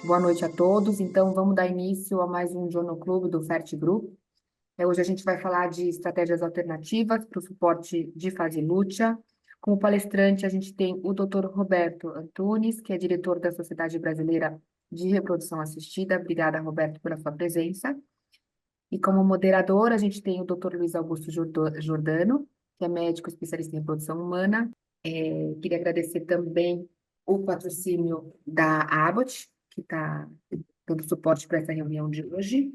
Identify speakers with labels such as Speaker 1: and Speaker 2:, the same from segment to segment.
Speaker 1: Boa noite a todos. Então, vamos dar início a mais um Journal Club do FERT Group. Hoje a gente vai falar de estratégias alternativas para o suporte de fase luta. Como palestrante, a gente tem o Dr. Roberto Antunes, que é diretor da Sociedade Brasileira de Reprodução Assistida. Obrigada, Roberto, pela sua presença. E como moderador, a gente tem o Dr. Luiz Augusto Giordano, que é médico especialista em reprodução humana. Queria agradecer também o patrocínio da Abbott, que está dando suporte para essa reunião de hoje.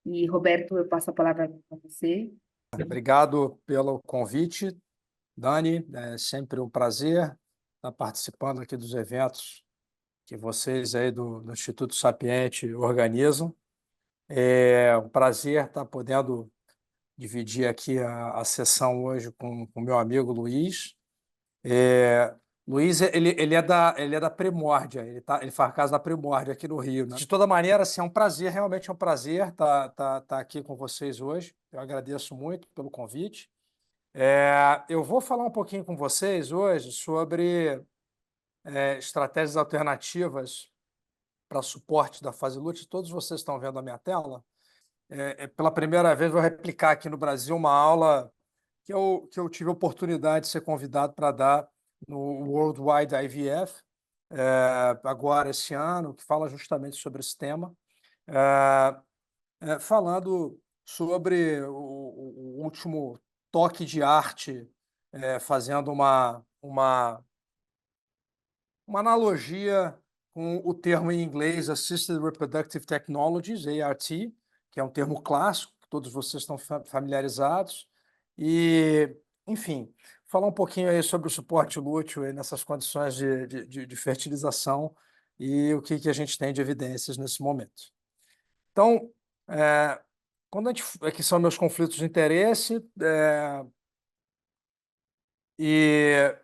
Speaker 1: E, Roberto, eu passo a palavra para você.
Speaker 2: Obrigado pelo convite, Dani. É sempre um prazer estar participando aqui dos eventos que vocês aí do Instituto Sapiente organizam. É um prazer estar podendo dividir aqui a sessão hoje com o meu amigo Luiz. Luiz, ele é da Primórdia, ele faz casa da Primórdia aqui no Rio, né? De toda maneira, assim, é um prazer, realmente é um prazer estar aqui com vocês hoje. Eu agradeço muito pelo convite. Eu vou falar um pouquinho com vocês hoje sobre estratégias alternativas para suporte da fase LUT. Todos vocês estão vendo a minha tela. Pela primeira vez, vou replicar aqui no Brasil uma aula que eu tive a oportunidade de ser convidado para dar no Worldwide IVF, agora esse ano, que fala justamente sobre esse tema, falando sobre o último toque de arte, fazendo uma analogia com o termo em inglês Assisted Reproductive Technologies, ART, que é um termo clássico, que todos vocês estão familiarizados. E, enfim, falar um pouquinho aí sobre o suporte lúteo aí nessas condições de fertilização e o que a gente tem de evidências nesse momento. Então, quando aqui são meus conflitos de interesse, e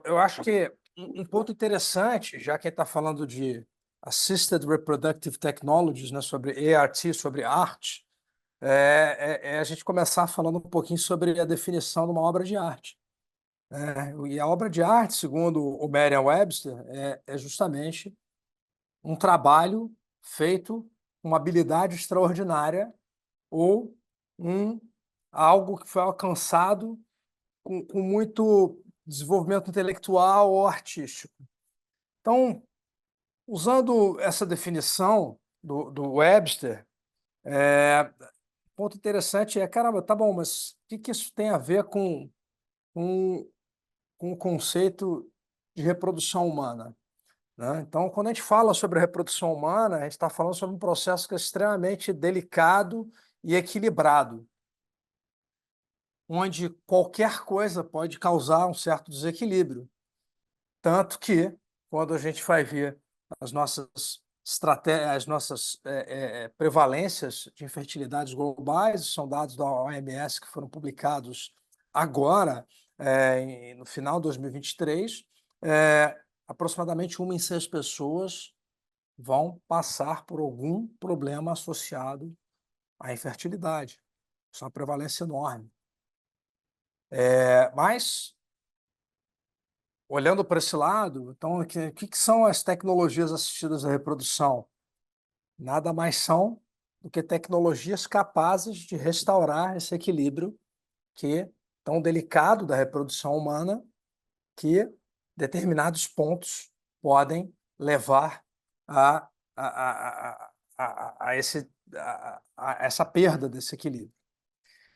Speaker 2: eu acho que um ponto interessante, já que está falando de Assisted Reproductive Technologies, né, sobre ART, sobre arte, é a gente começar falando um pouquinho sobre a definição de uma obra de arte. E a obra de arte, segundo o Merriam-Webster, é justamente um trabalho feito com uma habilidade extraordinária ou algo que foi alcançado com muito desenvolvimento intelectual ou artístico. Então, usando essa definição do Webster, ponto interessante caramba, tá bom, mas o que isso tem a ver com o conceito de reprodução humana? Né? Então, quando a gente fala sobre a reprodução humana, a gente está falando sobre um processo que é extremamente delicado e equilibrado, onde qualquer coisa pode causar um certo desequilíbrio. Tanto que, quando a gente vai ver as nossas estratégias, as nossas prevalências de infertilidades globais, são dados da OMS que foram publicados agora, no final de 2023, aproximadamente 1 em 6 pessoas vão passar por algum problema associado à infertilidade. Isso é uma prevalência enorme. Mas, olhando para esse lado, então, o que são as tecnologias assistidas à reprodução? Nada mais são do que tecnologias capazes de restaurar esse equilíbrio que tão delicado da reprodução humana, que determinados pontos podem levar a, a, a essa perda desse equilíbrio.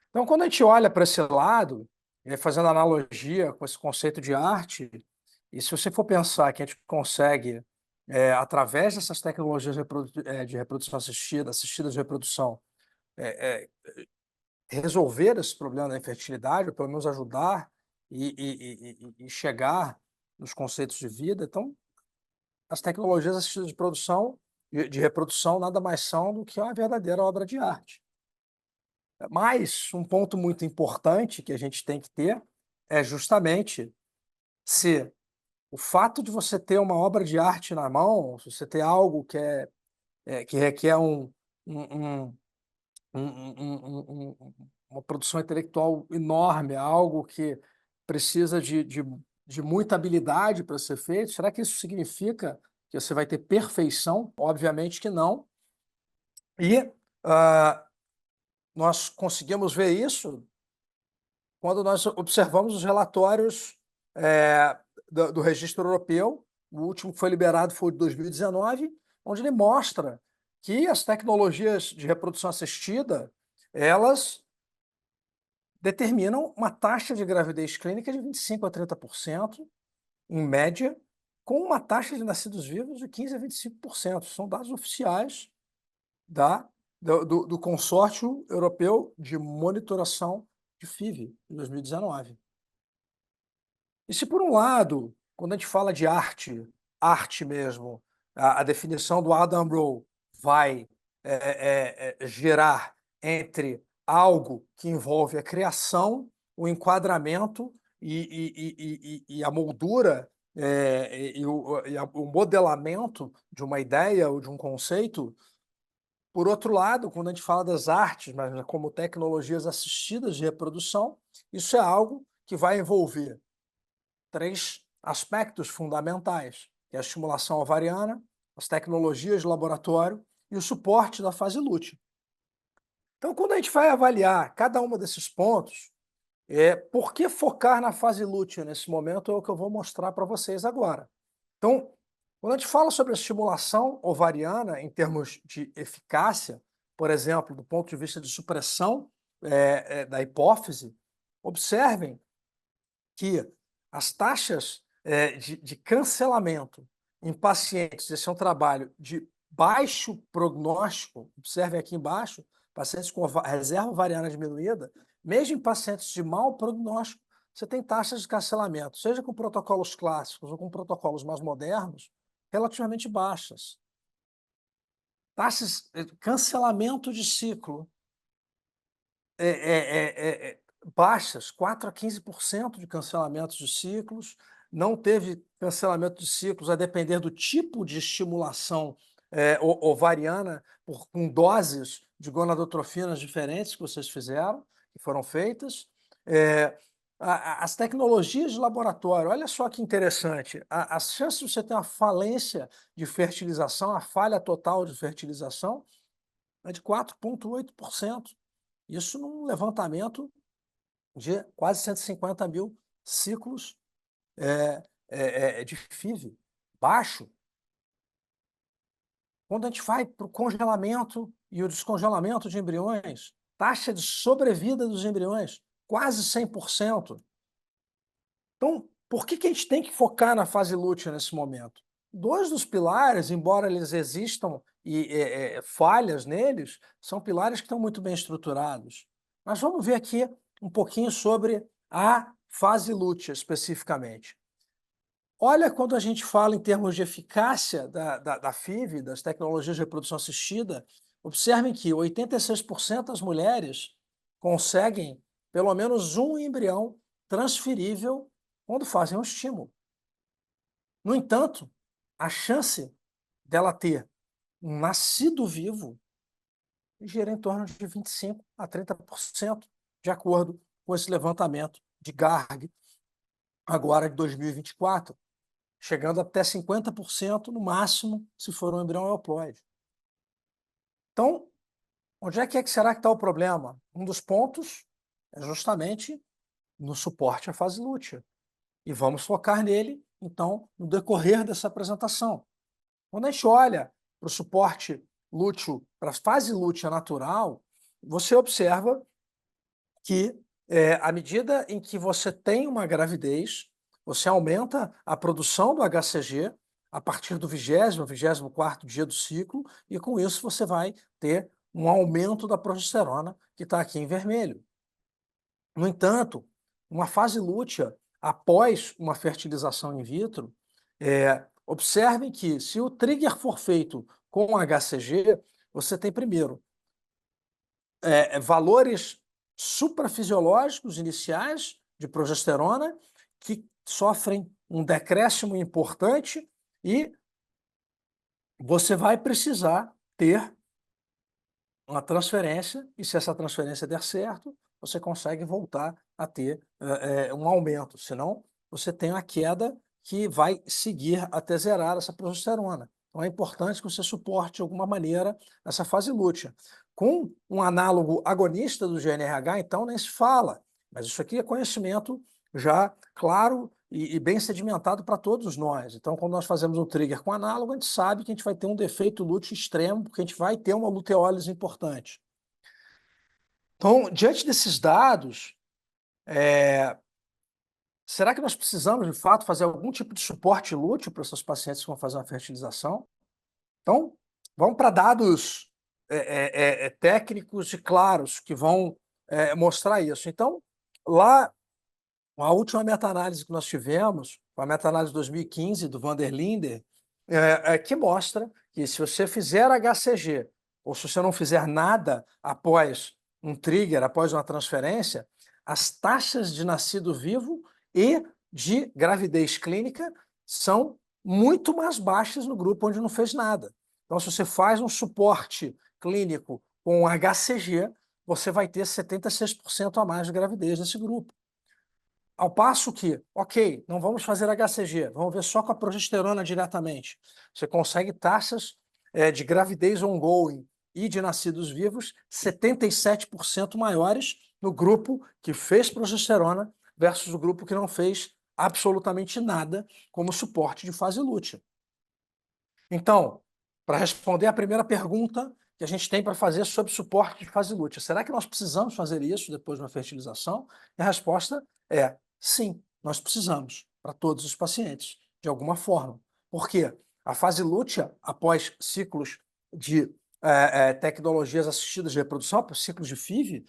Speaker 2: Então, quando a gente olha para esse lado, fazendo analogia com esse conceito de arte, e se você for pensar que a gente consegue, através dessas tecnologias de reprodução assistidas de reprodução, resolver esse problema da infertilidade, ou pelo menos ajudar e chegar nos conceitos de vida, então, as tecnologias assistidas de reprodução nada mais são do que uma verdadeira obra de arte. Mas um ponto muito importante que a gente tem que ter é justamente se o fato de você ter uma obra de arte na mão, se você ter algo que requer uma produção intelectual enorme, algo que precisa de muita habilidade para ser feito, será que isso significa que você vai ter perfeição, obviamente que não. E nós conseguimos ver isso quando nós observamos os relatórios do Registro Europeu. O último que foi liberado foi de 2019, onde ele mostra que as tecnologias de reprodução assistida, elas determinam uma taxa de gravidez clínica de 25% a 30%, em média, com uma taxa de nascidos vivos de 15% a 25%. São dados oficiais do Consórcio Europeu de Monitoração de FIV, em 2019. E se, por um lado, quando a gente fala de arte mesmo, a definição do Adam Rowe vai gerar entre algo que envolve a criação, o enquadramento e a moldura o modelamento de uma ideia ou de um conceito. Por outro lado, quando a gente fala das artes, mas como tecnologias assistidas de reprodução, isso é algo que vai envolver 3 aspectos fundamentais, que é a estimulação ovariana, as tecnologias de laboratório e o suporte da fase lútea. Então, quando a gente vai avaliar cada um desses pontos, por que focar na fase lútea nesse momento é o que eu vou mostrar para vocês agora. Então, quando a gente fala sobre a estimulação ovariana em termos de eficácia, por exemplo, do ponto de vista de supressão da hipófise, observem que as taxas de cancelamento em pacientes, esse é um trabalho de baixo prognóstico, observem aqui embaixo, pacientes com reserva ovariana diminuída, mesmo em pacientes de mau prognóstico, você tem taxas de cancelamento, seja com protocolos clássicos ou com protocolos mais modernos, relativamente baixas. Taxas de cancelamento de ciclo baixas, 4% a 15% de cancelamentos de ciclos. Não teve cancelamento de ciclos a depender do tipo de estimulação ovariana, com doses de gonadotrofinas diferentes que vocês fizeram, que foram feitas. As tecnologias de laboratório, olha só que interessante, as chances de você ter uma falência de fertilização, a falha total de fertilização, é de 4,8%. Isso num levantamento de quase 150 mil ciclos de FIV, baixo. Quando a gente vai para o congelamento e o descongelamento de embriões, taxa de sobrevida dos embriões, quase 100%. Então, por que a gente tem que focar na fase lútea nesse momento? 2 dos pilares, embora eles existam falhas neles, são pilares que estão muito bem estruturados. Mas vamos ver aqui um pouquinho sobre a fase lútea especificamente. Olha, quando a gente fala em termos de eficácia da FIV, das tecnologias de reprodução assistida, observem que 86% das mulheres conseguem pelo menos um embrião transferível quando fazem um estímulo. No entanto, a chance dela ter um nascido vivo gira em torno de 25% a 30%, de acordo com esse levantamento de Garg, agora de 2024, chegando até 50% no máximo, se for um embrião euploide. Então, onde é que será que está o problema? Um dos pontos é justamente no suporte à fase lútea. E vamos focar nele, então, no decorrer dessa apresentação. Quando a gente olha para o suporte lúteo, para a fase lútea natural, você observa que, à medida em que você tem uma gravidez, você aumenta a produção do HCG a partir do 20º, 24º dia do ciclo, e com isso você vai ter um aumento da progesterona, que está aqui em vermelho. No entanto, uma fase lútea, após uma fertilização in vitro, observem que, se o trigger for feito com HCG, você tem, primeiro, valores suprafisiológicos iniciais de progesterona que sofrem um decréscimo importante e você vai precisar ter uma transferência, e se essa transferência der certo, você consegue voltar a ter um aumento, senão você tem a queda que vai seguir até zerar essa progesterona. Então é importante que você suporte de alguma maneira essa fase lútea. Com um análogo agonista do GNRH, então nem se fala, mas isso aqui é conhecimento já claro e bem sedimentado para todos nós. Então, quando nós fazemos um trigger com análogo, a gente sabe que a gente vai ter um defeito lúteo extremo, porque a gente vai ter uma luteólise importante. Então, diante desses dados, será que nós precisamos, de fato, fazer algum tipo de suporte lúteo para essas pacientes que vão fazer uma fertilização? Então, vamos para dados técnicos e claros que vão mostrar isso. Então, lá, a última meta-análise que nós tivemos, a meta-análise de 2015 do Van der Linden, que mostra que se você fizer HCG, ou se você não fizer nada após um trigger, após uma transferência, as taxas de nascido vivo e de gravidez clínica são muito mais baixas no grupo onde não fez nada. Então, se você faz um suporte clínico com HCG, você vai ter 76% a mais de gravidez nesse grupo. Ao passo que, ok, não vamos fazer HCG, vamos ver só com a progesterona diretamente. Você consegue taxas de gravidez ongoing e de nascidos vivos 77% maiores no grupo que fez progesterona versus o grupo que não fez absolutamente nada como suporte de fase lútea. Então, para responder a primeira pergunta que a gente tem para fazer sobre suporte de fase lútea, será que nós precisamos fazer isso depois de uma fertilização? E a resposta é sim, nós precisamos, para todos os pacientes, de alguma forma. Por quê? A fase lútea, após ciclos de tecnologias assistidas de reprodução, após ciclos de FIV,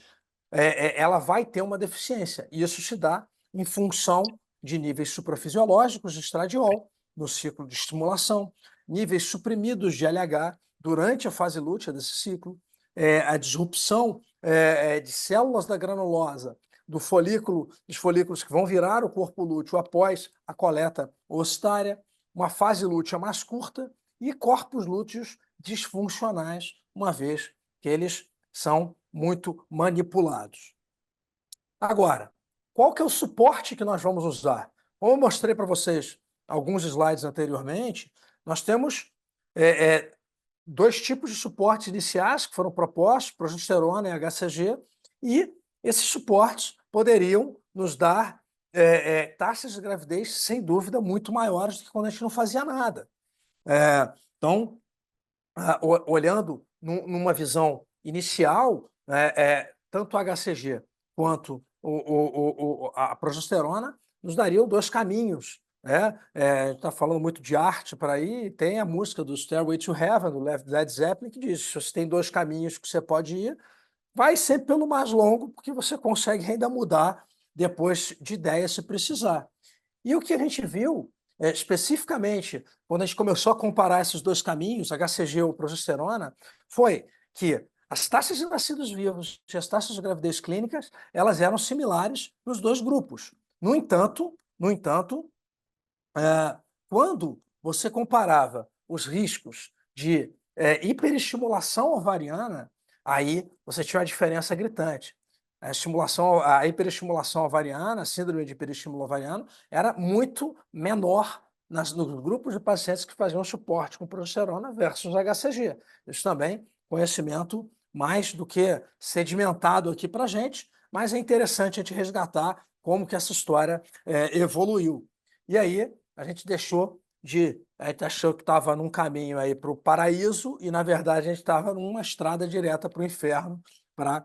Speaker 2: ela vai ter uma deficiência. E isso se dá em função de níveis suprafisiológicos de estradiol no ciclo de estimulação, níveis suprimidos de LH durante a fase lútea desse ciclo, a disrupção de células da granulosa do folículo, dos folículos que vão virar o corpo lúteo após a coleta ocitária, uma fase lútea mais curta e corpos lúteos disfuncionais, uma vez que eles são muito manipulados. Agora, qual que é o suporte que nós vamos usar? Como eu mostrei para vocês alguns slides anteriormente, nós temos dois tipos de suportes iniciais que foram propostos, progesterona e HCG, e esses suportes poderiam nos dar taxas de gravidez, sem dúvida, muito maiores do que quando a gente não fazia nada. Então, olhando numa visão inicial, tanto o HCG quanto a progesterona nos dariam dois caminhos. A gente está falando muito de arte para aí, tem a música do Stairway to Heaven, do Led Zeppelin, que diz: se você tem dois caminhos que você pode ir, vai sempre pelo mais longo, porque você consegue ainda mudar depois de ideia se precisar. E o que a gente viu, especificamente, quando a gente começou a comparar esses dois caminhos, HCG ou progesterona, foi que as taxas de nascidos vivos e as taxas de gravidez clínicas, elas eram similares nos dois grupos. No entanto, quando você comparava os riscos de hiperestimulação ovariana, aí você tinha uma diferença gritante. A hiperestimulação ovariana, a síndrome de hiperestímulo ovariano, era muito menor nos grupos de pacientes que faziam suporte com progesterona versus HCG. Isso também conhecimento mais do que sedimentado aqui para a gente, mas é interessante a gente resgatar como que essa história evoluiu. E aí a gente deixou de... A gente achou que estava num caminho aí para o paraíso e, na verdade, a gente estava numa estrada direta para o inferno, para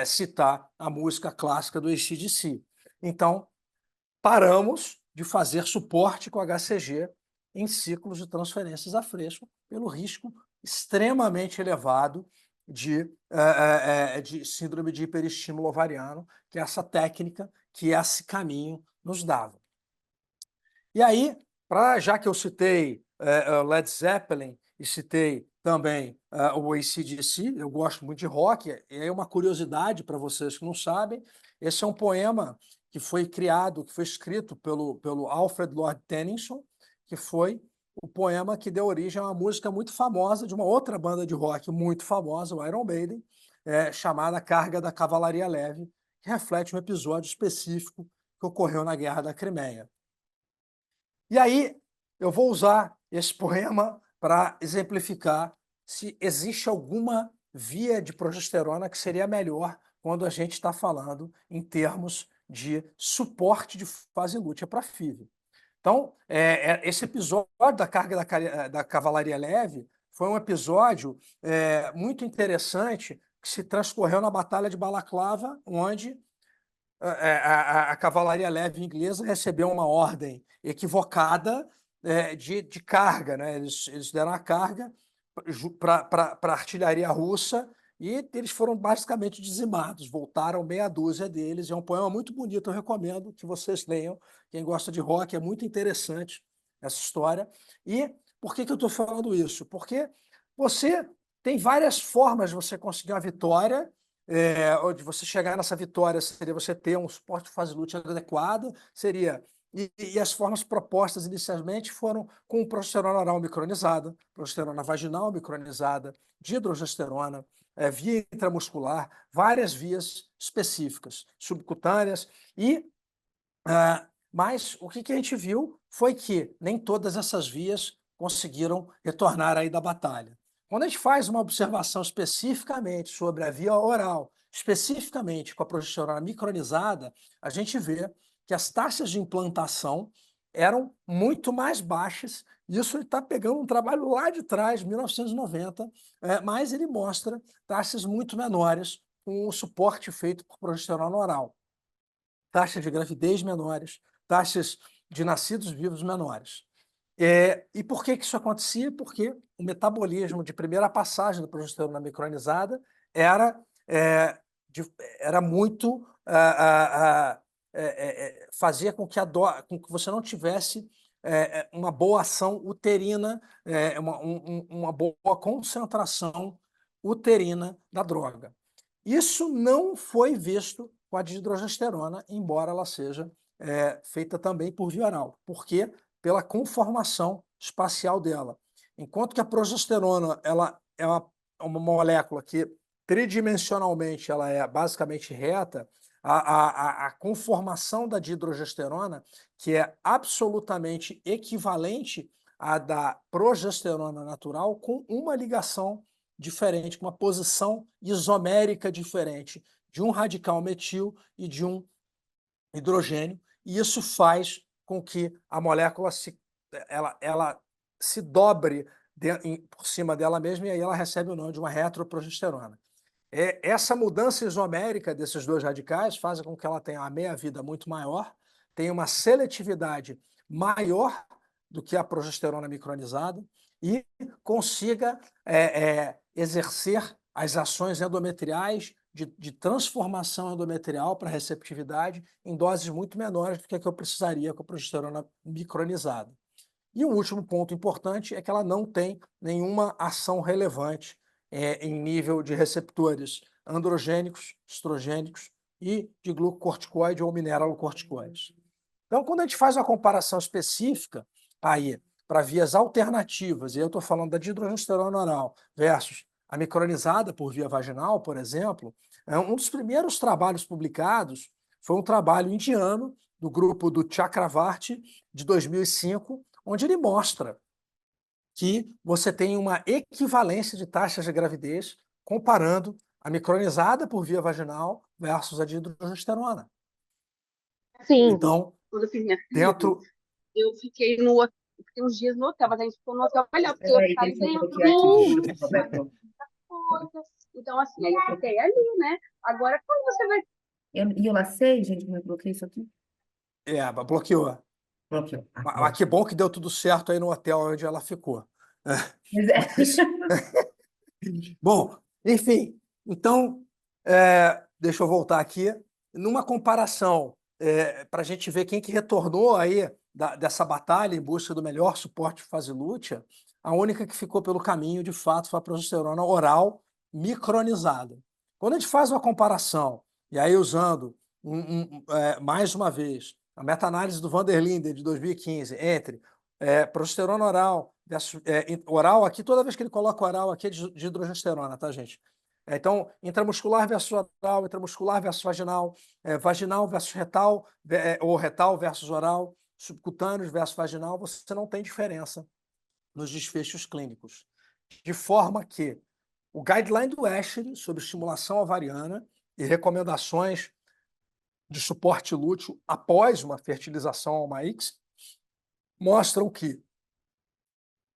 Speaker 2: citar a música clássica do AC/DC. Então, paramos de fazer suporte com HCG em ciclos de transferências a fresco, pelo risco extremamente elevado de síndrome de hiperestímulo ovariano, que é essa técnica que esse caminho nos dava. E aí, já que eu citei Led Zeppelin e citei também o AC/DC, eu gosto muito de rock, e aí uma curiosidade para vocês que não sabem, esse é um poema que foi criado, que foi escrito pelo Alfred Lord Tennyson, que foi o poema que deu origem a uma música muito famosa de uma outra banda de rock muito famosa, o Iron Maiden, chamada Carga da Cavalaria Leve, que reflete um episódio específico que ocorreu na Guerra da Crimeia. E aí eu vou usar esse poema para exemplificar se existe alguma via de progesterona que seria melhor quando a gente está falando em termos de suporte de fase lútea para FIV. Então, esse episódio da carga da cavalaria leve foi um episódio muito interessante que se transcorreu na Batalha de Balaclava, onde a cavalaria leve inglesa recebeu uma ordem equivocada de carga, né? Eles deram a carga para a artilharia russa e eles foram basicamente dizimados, voltaram meia dúzia deles. É um poema muito bonito, eu recomendo que vocês leiam. Quem gosta de rock, é muito interessante essa história. E por que eu estou falando isso? Porque você tem várias formas de você conseguir uma vitória, onde você chegar nessa vitória seria você ter um suporte de fase lútea adequado, seria. E as formas propostas inicialmente foram com progesterona oral micronizada, progesterona vaginal micronizada, dihidrogesterona, via intramuscular, várias vias específicas, subcutâneas, mas o que a gente viu foi que nem todas essas vias conseguiram retornar aí da batalha. Quando a gente faz uma observação especificamente sobre a via oral, especificamente com a progesterona micronizada, a gente vê que as taxas de implantação eram muito mais baixas. Isso está pegando um trabalho lá de trás, 1990, mas ele mostra taxas muito menores com o suporte feito por progesterona oral. Taxas de gravidez menores, taxas de nascidos vivos menores. E por que isso acontecia? Porque o metabolismo de primeira passagem da progesterona micronizada era, era muito. Fazia com que, com que você não tivesse uma boa ação uterina, uma boa concentração uterina da droga. Isso não foi visto com a dihidrogesterona, embora ela seja feita também por via oral. Por quê? Pela conformação espacial dela. Enquanto que a progesterona ela é uma molécula que tridimensionalmente ela é basicamente reta, a conformação da dihidrogesterona, que é absolutamente equivalente à da progesterona natural, com uma ligação diferente, com uma posição isomérica diferente de um radical metil e de um hidrogênio, e isso faz com que a molécula ela se dobre por cima dela mesma e aí ela recebe o nome de uma retroprogesterona. Essa mudança isomérica desses dois radicais faz com que ela tenha uma meia-vida muito maior, tenha uma seletividade maior do que a progesterona micronizada e consiga exercer as ações endometriais de transformação endometrial para receptividade em doses muito menores do que a que eu precisaria com a progesterona micronizada. E o último ponto importante é que ela não tem nenhuma ação relevante em nível de receptores androgênicos, estrogênicos e de glucocorticoide ou mineralocorticoides. Então, quando a gente faz uma comparação específica aí para vias alternativas, e eu estou falando da dihidrogesterona oral versus a micronizada por via vaginal, por exemplo, um dos primeiros trabalhos publicados foi um trabalho indiano do grupo do Chakravarti, de 2005, onde ele mostra que você tem uma equivalência de taxas de gravidez comparando a micronizada por via vaginal versus a dihidrogesterona.
Speaker 3: Sim,
Speaker 2: então,
Speaker 3: quando eu fiz minha
Speaker 2: dentro...
Speaker 3: eu fiquei fiquei uns dias no hotel, mas a gente ficou no hotel melhor, porque eu ia ficar ali dentro. Então, assim, aí eu fiquei ali, né? Agora, quando você vai.
Speaker 1: E eu lacei, gente, como eu bloqueei isso aqui?
Speaker 2: Bloqueou.
Speaker 1: Bloqueou.
Speaker 2: Mas que bom que deu tudo certo aí no hotel onde ela ficou.
Speaker 1: Mas
Speaker 2: Bom, enfim, então, deixa eu voltar aqui. Numa comparação, para a gente ver quem que retornou aí dessa batalha em busca do melhor suporte de fase lútea, a única que ficou pelo caminho, de fato, foi a progesterona oral micronizada. Quando a gente faz uma comparação, e aí usando, mais uma vez, a meta-análise do Van der Linden, de 2015, entre progesterona oral versus, oral aqui, toda vez que ele coloca oral aqui é de hidrogesterona, tá, gente? Então, intramuscular versus oral, intramuscular versus vaginal, vaginal versus retal, ou retal versus oral, subcutâneos versus vaginal, você não tem diferença nos desfechos clínicos. De forma que o guideline do ASHRAE sobre estimulação ovariana e recomendações de suporte lúteo após uma fertilização a uma ICSI mostram que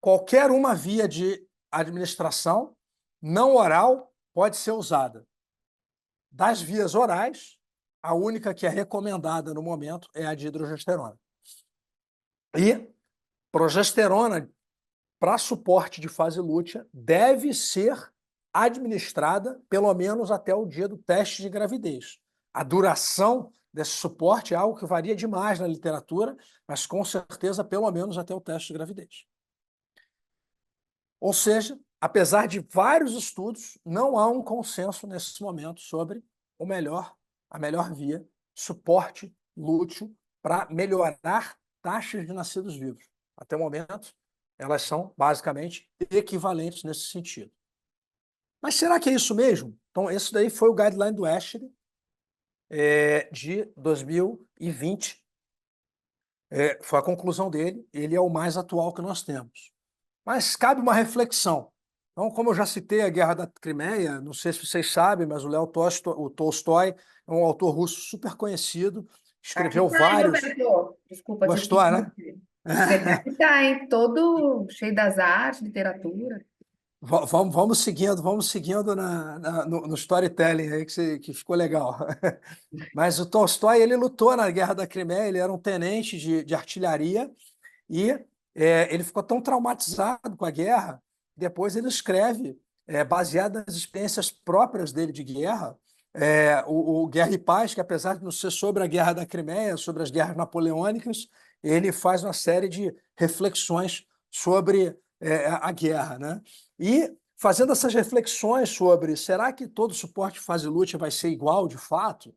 Speaker 2: qualquer uma via de administração não oral pode ser usada. Das vias orais, a única que é recomendada no momento é a de hidrogesterona. E progesterona para suporte de fase lútea deve ser administrada pelo menos até o dia do teste de gravidez. A duração desse suporte é algo que varia demais na literatura, mas com certeza pelo menos até o teste de gravidez. Ou seja, apesar de vários estudos, não há um consenso nesse momento sobre a melhor via de suporte lúteo para melhorar taxas de nascidos vivos. Até o momento, elas são basicamente equivalentes nesse sentido. Mas será que é isso mesmo? Então, esse daí foi o guideline do ASHRAE de 2020. Foi a conclusão dele, ele é o mais atual que nós temos. Mas cabe uma reflexão. Então, como eu já citei a Guerra da Crimeia, não sei se vocês sabem, mas o Tolstói é um autor russo super conhecido, escreveu
Speaker 1: Aqui tá, hein,
Speaker 2: vários...
Speaker 1: Roberto? Desculpa te
Speaker 2: Gostou, né?
Speaker 1: interromper. Aqui tá, hein? Todo cheio das artes, literatura.
Speaker 2: Vamos seguindo no storytelling aí que ficou legal. Mas o Tolstói, ele lutou na Guerra da Crimeia, ele era um tenente de artilharia e ele ficou tão traumatizado com a guerra, depois ele escreve, baseado nas experiências próprias dele de guerra, o Guerra e Paz, que apesar de não ser sobre a Guerra da Crimeia, sobre as guerras napoleônicas, ele faz uma série de reflexões sobre a guerra, né? E fazendo essas reflexões sobre será que todo suporte fase lútea vai ser igual de fato?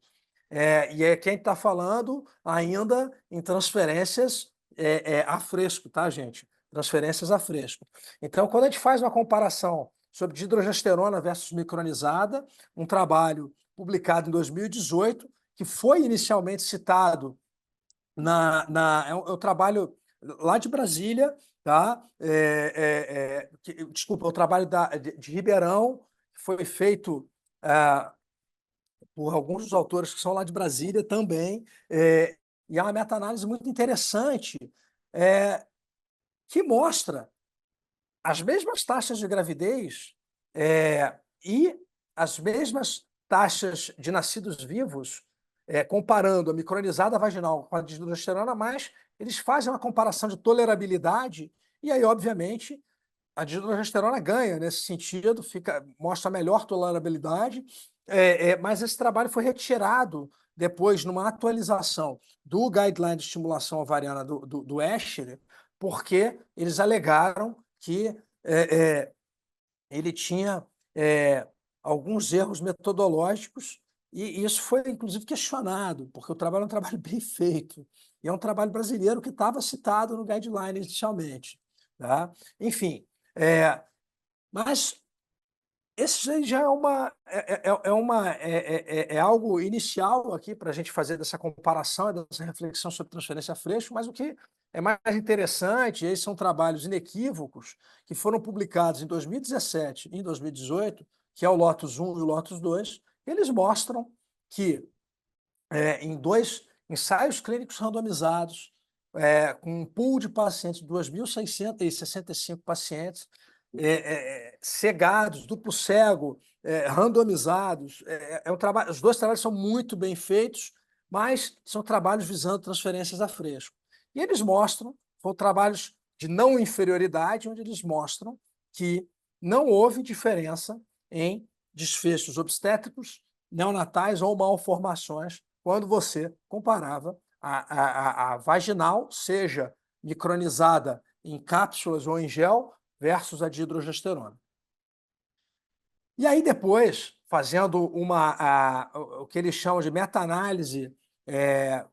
Speaker 2: E é quem está falando ainda em transferências a fresco, tá, gente? Transferências a fresco. Então, quando a gente faz uma comparação sobre hidrogesterona versus micronizada, um trabalho publicado em 2018, que foi inicialmente citado é um trabalho lá de Brasília, tá? Desculpa, o trabalho de Ribeirão, que foi feito por alguns dos autores que são lá de Brasília também, e é uma meta-análise muito interessante, que mostra as mesmas taxas de gravidez e as mesmas taxas de nascidos vivos, comparando a micronizada vaginal com a de hidrogesterona, mas eles fazem uma comparação de tolerabilidade, e aí, obviamente, a dihidrogesterona ganha nesse sentido, mostra melhor tolerabilidade, mas esse trabalho foi retirado depois numa atualização do guideline de estimulação ovariana do ASHRAE, porque eles alegaram que ele tinha alguns erros metodológicos, e isso foi, inclusive, questionado, porque o trabalho é um trabalho bem feito, e é um trabalho brasileiro que estava citado no guideline inicialmente. Tá? Enfim, mas esse aí já é algo inicial aqui para a gente fazer dessa comparação, dessa reflexão sobre transferência a fresco, mas o que é mais interessante, esses são trabalhos inequívocos que foram publicados em 2017 e em 2018, que é o Lotus 1 e o Lotus 2, eles mostram que em 2 ensaios clínicos randomizados, com um pool de pacientes, 2.665 pacientes, cegados, duplo cego, randomizados. Os 2 trabalhos são muito bem feitos, mas são trabalhos visando transferências a fresco. E eles mostram, foram trabalhos de não inferioridade, onde eles mostram que não houve diferença em desfechos obstétricos, neonatais ou malformações quando você comparava a vaginal, seja micronizada em cápsulas ou em gel, versus a de hidrogesterona. E aí depois, fazendo o que eles chamam de meta-análise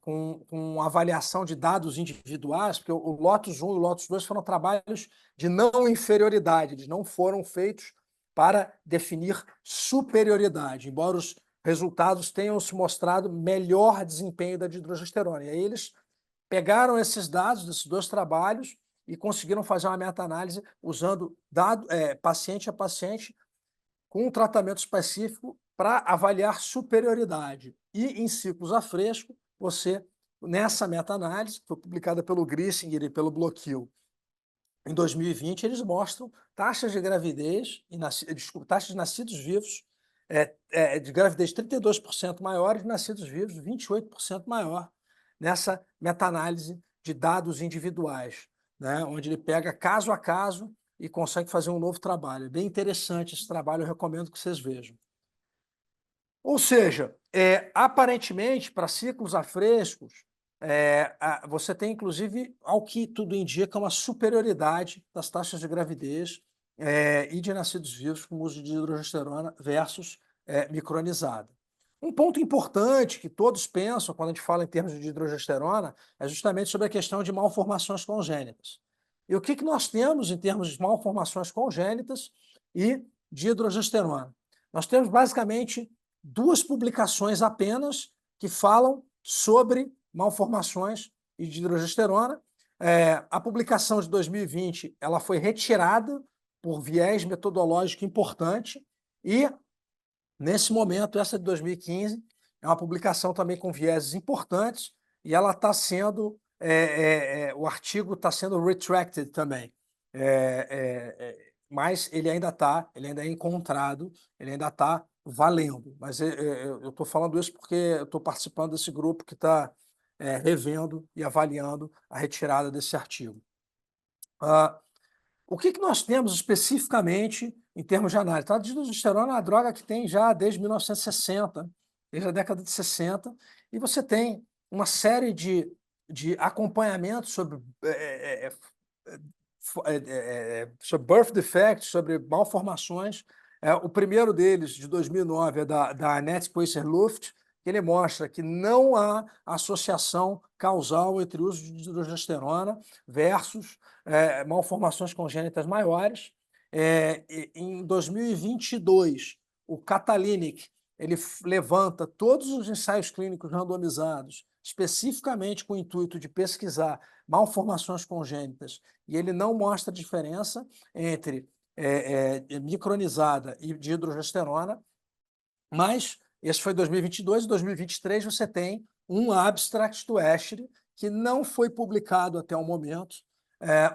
Speaker 2: com avaliação de dados individuais, porque o Lotus 1 e o Lotus 2 foram trabalhos de não inferioridade, eles não foram feitos para definir superioridade, embora os resultados tenham se mostrado melhor desempenho da de hidrogesterona. E aí eles pegaram esses dados desses 2 trabalhos e conseguiram fazer uma meta-análise usando paciente a paciente com um tratamento específico para avaliar superioridade. E em ciclos a fresco, você, nessa meta-análise, que foi publicada pelo Grissinger e pelo Bloquil, em 2020, eles mostram taxas de gravidez, taxas de nascidos vivos, de gravidez 32% maiores, nascidos vivos 28% maior, nessa meta-análise de dados individuais, né, onde ele pega caso a caso e consegue fazer um novo trabalho. É bem interessante esse trabalho, eu recomendo que vocês vejam. Ou seja, aparentemente, para ciclos a frescos, você tem, inclusive, ao que tudo indica, uma superioridade das taxas de gravidez e de nascidos vivos com uso de hidrogesterona versus micronizada. Um ponto importante que todos pensam quando a gente fala em termos de hidrogesterona é justamente sobre a questão de malformações congênitas. E o que nós temos em termos de malformações congênitas e de hidrogesterona? Nós temos, basicamente, 2 publicações apenas que falam sobre malformações e de hidrogesterona. A publicação de 2020 ela foi retirada por viés metodológico importante e, nesse momento, essa de 2015 é uma publicação também com vieses importantes e ela está sendo, o artigo está sendo retracted também, mas ele ainda é encontrado, ele ainda está valendo. Mas eu estou falando isso porque eu estou participando desse grupo que está revendo e avaliando a retirada desse artigo. O que nós temos especificamente em termos de análise? A hidrogesterona é uma droga que tem já desde 1960, desde a década de 60, e você tem uma série de acompanhamentos sobre birth defects, sobre malformações. O primeiro deles, de 2009, é da Annette Poisser-Luft, que ele mostra que não há associação causal entre o uso de hidrogesterona versus malformações congênitas maiores. Em 2022, o Catalinic ele levanta todos os ensaios clínicos randomizados, especificamente com o intuito de pesquisar malformações congênitas, e ele não mostra diferença entre micronizada e de hidrogesterona, mas esse foi 2022 e 2023 você tem um abstract do Escher que não foi publicado até o momento,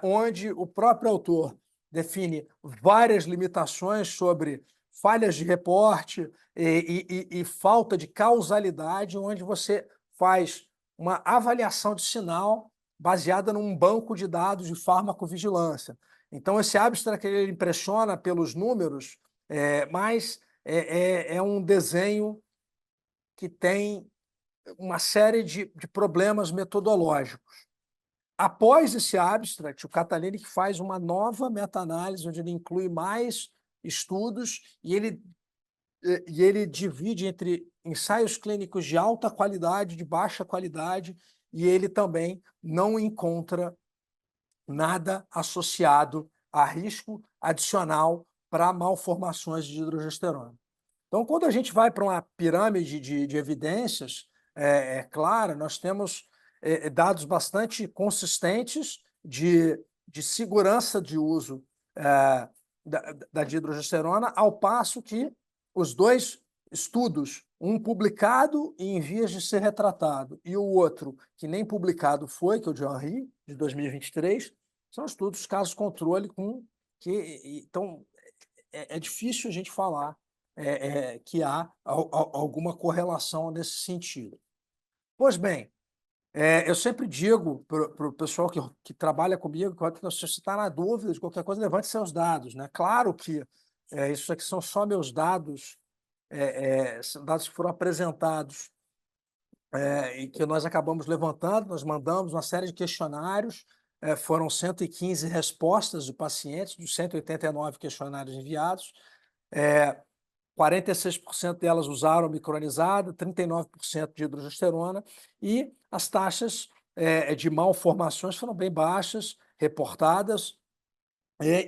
Speaker 2: onde o próprio autor define várias limitações sobre falhas de reporte e falta de causalidade, onde você faz uma avaliação de sinal baseada num banco de dados de farmacovigilância. Então, esse abstract ele impressiona pelos números, mas é um desenho que tem uma série de problemas metodológicos. Após esse abstract, o Catalinic faz uma nova meta-análise, onde ele inclui mais estudos e ele divide entre ensaios clínicos de alta qualidade, de baixa qualidade, e ele também não encontra nada associado a risco adicional para malformações de hidrogesterona. Então, quando a gente vai para uma pirâmide de evidências, claro, nós temos dados bastante consistentes de segurança de uso da hidrogesterona, ao passo que os 2 estudos, um publicado e em vias de ser retratado, e o outro que nem publicado foi, que é o de Henry, de 2023, são estudos casos controle então é difícil a gente falar que há alguma correlação nesse sentido. Pois bem, eu sempre digo para o pessoal que trabalha comigo que se você está na dúvida de qualquer coisa, levante seus dados, né? Claro que isso aqui são só meus dados, são dados que foram apresentados e que nós acabamos levantando, nós mandamos uma série de questionários, foram 115 respostas de pacientes, dos 189 questionários enviados, 46% delas usaram micronizada, 39% de hidrogesterona, e as taxas de malformações foram bem baixas, reportadas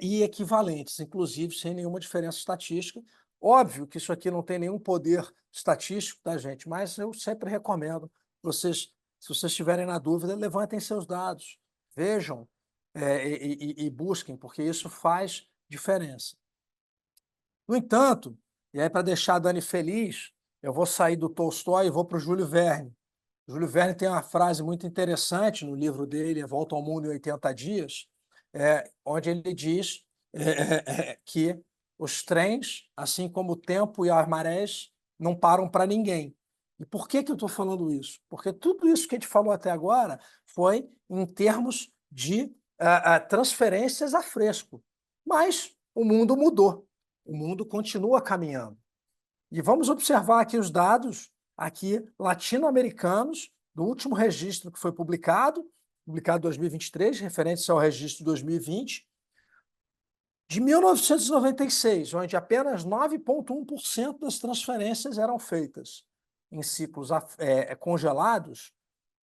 Speaker 2: e equivalentes, inclusive sem nenhuma diferença estatística. Óbvio que isso aqui não tem nenhum poder estatístico, tá, gente? Mas eu sempre recomendo vocês Se vocês estiverem na dúvida, levantem seus dados, vejam e busquem, porque isso faz diferença. No entanto, e aí para deixar a Dani feliz, eu vou sair do Tolstói e vou para o Júlio Verne. O Júlio Verne tem uma frase muito interessante no livro dele, A Volta ao Mundo em 80 Dias, onde ele diz que os trens, assim como o tempo e as marés, não param para ninguém. E por que eu estou falando isso? Porque tudo isso que a gente falou até agora foi em termos de transferências a fresco. Mas o mundo mudou, o mundo continua caminhando. E vamos observar aqui os dados aqui latino-americanos do último registro que foi publicado em 2023, referentes ao registro de 2020, de 1996, onde apenas 9,1% das transferências eram feitas em ciclos congelados.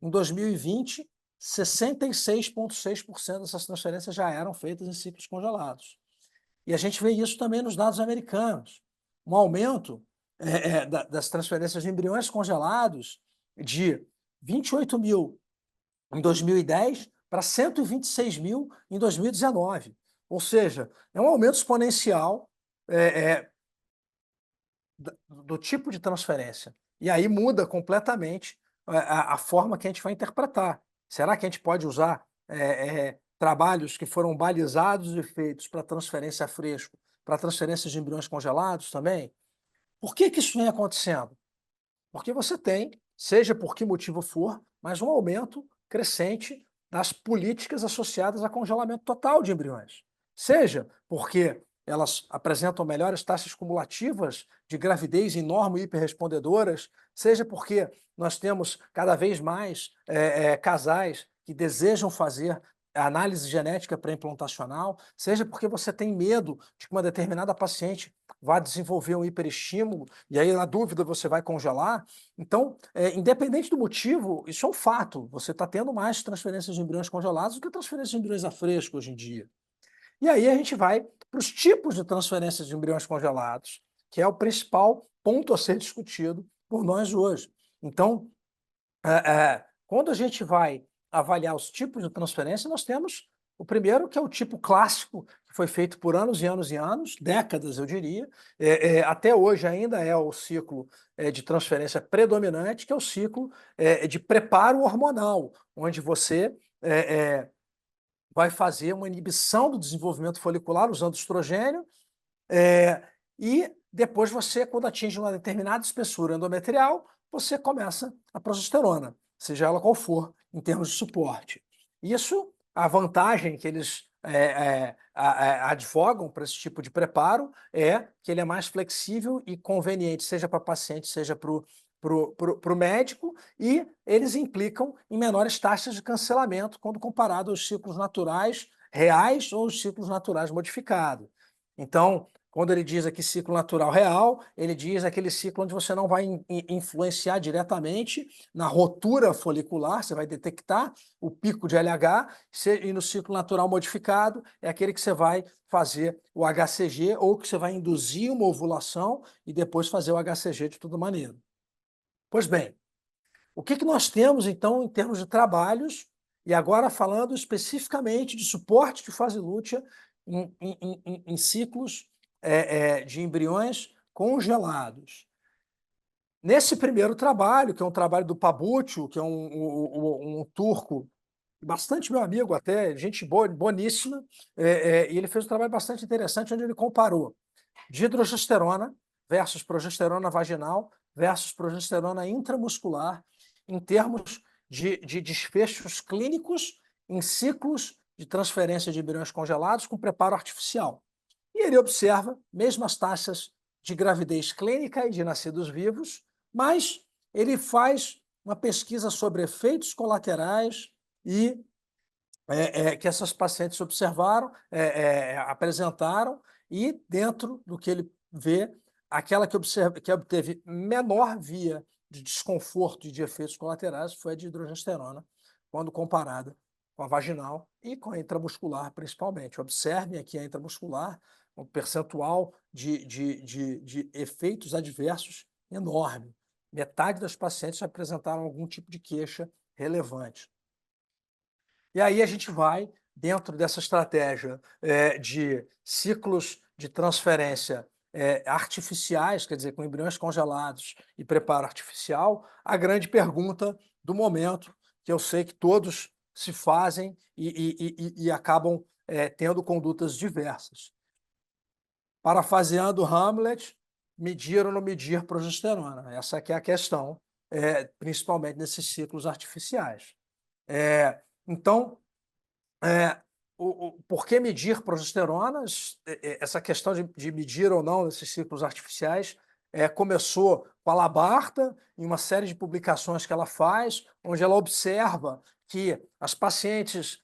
Speaker 2: Em 2020, 66,6% dessas transferências já eram feitas em ciclos congelados. E a gente vê isso também nos dados americanos. Um aumento das transferências de embriões congelados de 28 mil em 2010 para 126 mil em 2019. Ou seja, é um aumento exponencial do tipo de transferência. E aí muda completamente a forma que a gente vai interpretar. Será que a gente pode usar trabalhos que foram balizados e feitos para transferência a fresco, para transferência de embriões congelados também? Por que isso vem acontecendo? Porque você tem, seja por que motivo for, mas um aumento crescente das políticas associadas a congelamento total de embriões. Seja porque elas apresentam melhores taxas cumulativas de gravidez em normo e hiperrespondedoras, seja porque nós temos cada vez mais casais que desejam fazer análise genética pré-implantacional, seja porque você tem medo de que uma determinada paciente vá desenvolver um hiperestímulo, e aí, na dúvida, você vai congelar. Então, independente do motivo, isso é um fato. Você está tendo mais transferências de embriões congelados do que transferências de embriões a fresco hoje em dia. E aí a gente vai para os tipos de transferências de embriões congelados, que é o principal ponto a ser discutido por nós hoje. Então, quando a gente vai avaliar os tipos de transferência, nós temos o primeiro, que é o tipo clássico, que foi feito por anos e anos e anos, décadas, eu diria. Até hoje ainda é o ciclo de transferência predominante, que é o ciclo de preparo hormonal, onde você vai fazer uma inibição do desenvolvimento folicular usando estrogênio, e depois você, quando atinge uma determinada espessura endometrial, você começa a progesterona, seja ela qual for, em termos de suporte. Isso, a vantagem que eles advogam para esse tipo de preparo é que ele é mais flexível e conveniente, seja para paciente, seja para o médico, e eles implicam em menores taxas de cancelamento quando comparado aos ciclos naturais reais ou os ciclos naturais modificados. Então, quando ele diz aqui ciclo natural real, ele diz aquele ciclo onde você não vai influenciar diretamente na rotura folicular, você vai detectar o pico de LH, e no ciclo natural modificado é aquele que você vai fazer o HCG ou que você vai induzir uma ovulação e depois fazer o HCG de toda maneira. Pois bem, o que nós temos então em termos de trabalhos, e agora falando especificamente de suporte de fase lútea em ciclos de embriões congelados. Nesse primeiro trabalho, que é um trabalho do Pabuccio, que é um turco, bastante meu amigo até, gente boa, boníssima, e ele fez um trabalho bastante interessante, onde ele comparou dihidrogesterona versus progesterona vaginal versus progesterona intramuscular em termos de desfechos clínicos em ciclos de transferência de embriões congelados com preparo artificial. E ele observa mesmas taxas de gravidez clínica e de nascidos vivos, mas ele faz uma pesquisa sobre efeitos colaterais e que essas pacientes observaram, apresentaram, e dentro do que ele vê, aquela que obteve menor via de desconforto e de efeitos colaterais foi a de hidrogesterona, quando comparada com a vaginal e com a intramuscular, principalmente. Observem aqui a intramuscular, um percentual de efeitos adversos enorme. Metade das pacientes apresentaram algum tipo de queixa relevante. E aí a gente vai, dentro dessa estratégia de ciclos de transferência artificiais, quer dizer, com embriões congelados e preparo artificial, a grande pergunta do momento, que eu sei que todos se fazem e acabam tendo condutas diversas. Parafraseando Hamlet, medir ou não medir progesterona? Essa aqui é a questão, principalmente nesses ciclos artificiais. Então, por que medir progesteronas? Essa questão de medir ou não esses ciclos artificiais começou com a Labarta, em uma série de publicações que ela faz, onde ela observa que as pacientes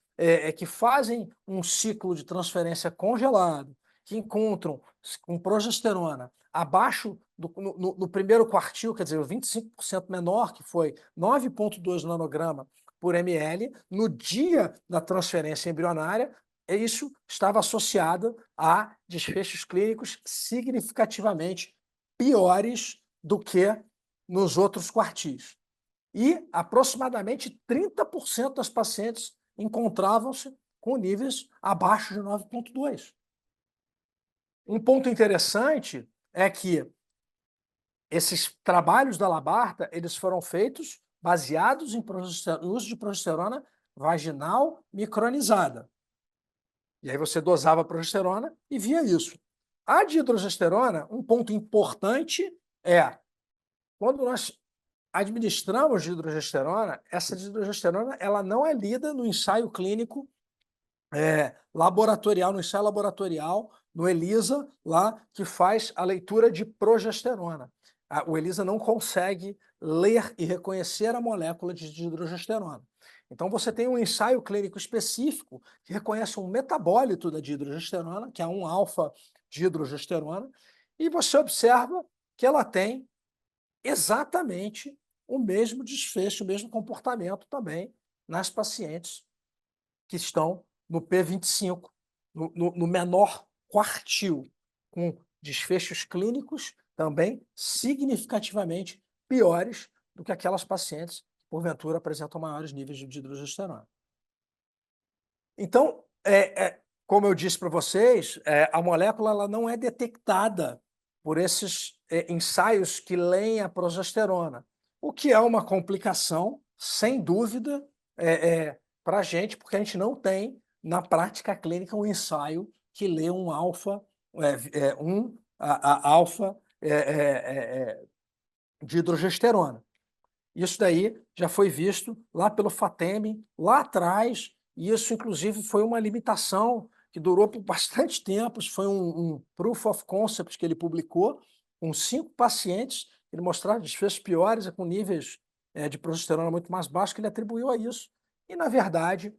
Speaker 2: que fazem um ciclo de transferência congelado, que encontram com progesterona abaixo no primeiro quartil, quer dizer, 25% menor, que foi 9,2 nanograma por ml, no dia da transferência embrionária, isso estava associado a desfechos clínicos significativamente piores do que nos outros quartis. E aproximadamente 30% das pacientes encontravam-se com níveis abaixo de 9,2. Um ponto interessante é que esses trabalhos da Labarta, eles foram feitos baseados em uso de progesterona vaginal micronizada. E aí você dosava a progesterona e via isso. A dihidrogesterona, um ponto importante é, quando nós administramos dihidrogesterona, essa dihidrogesterona ela não é lida no ensaio clínico laboratorial, no ensaio laboratorial, no ELISA, lá, que faz a leitura de progesterona. O ELISA não consegue ler e reconhecer a molécula de dihidrogesterona. Então, você tem um ensaio clínico específico que reconhece um metabólito da dihidrogesterona, que é um alfa-dihidrogesterona, e você observa que ela tem exatamente o mesmo desfecho, o mesmo comportamento também nas pacientes que estão no P25, no menor quartil, com desfechos clínicos também significativamente piores do que aquelas pacientes que, porventura, apresentam maiores níveis de dihidrogesterona. Então, como eu disse para vocês, a molécula ela não é detectada por esses ensaios que leem a progesterona, o que é uma complicação, sem dúvida, para a gente, porque a gente não tem, na prática clínica, um ensaio que lê um alfa, alfa de hidrogesterona. Isso daí já foi visto lá pelo FATEM, lá atrás, e isso, inclusive, foi uma limitação que durou por bastante tempo. Isso foi um proof of concept que ele publicou, com 5 pacientes, ele mostrava desfechos piores, com níveis de progesterona muito mais baixos, que ele atribuiu a isso. E, na verdade,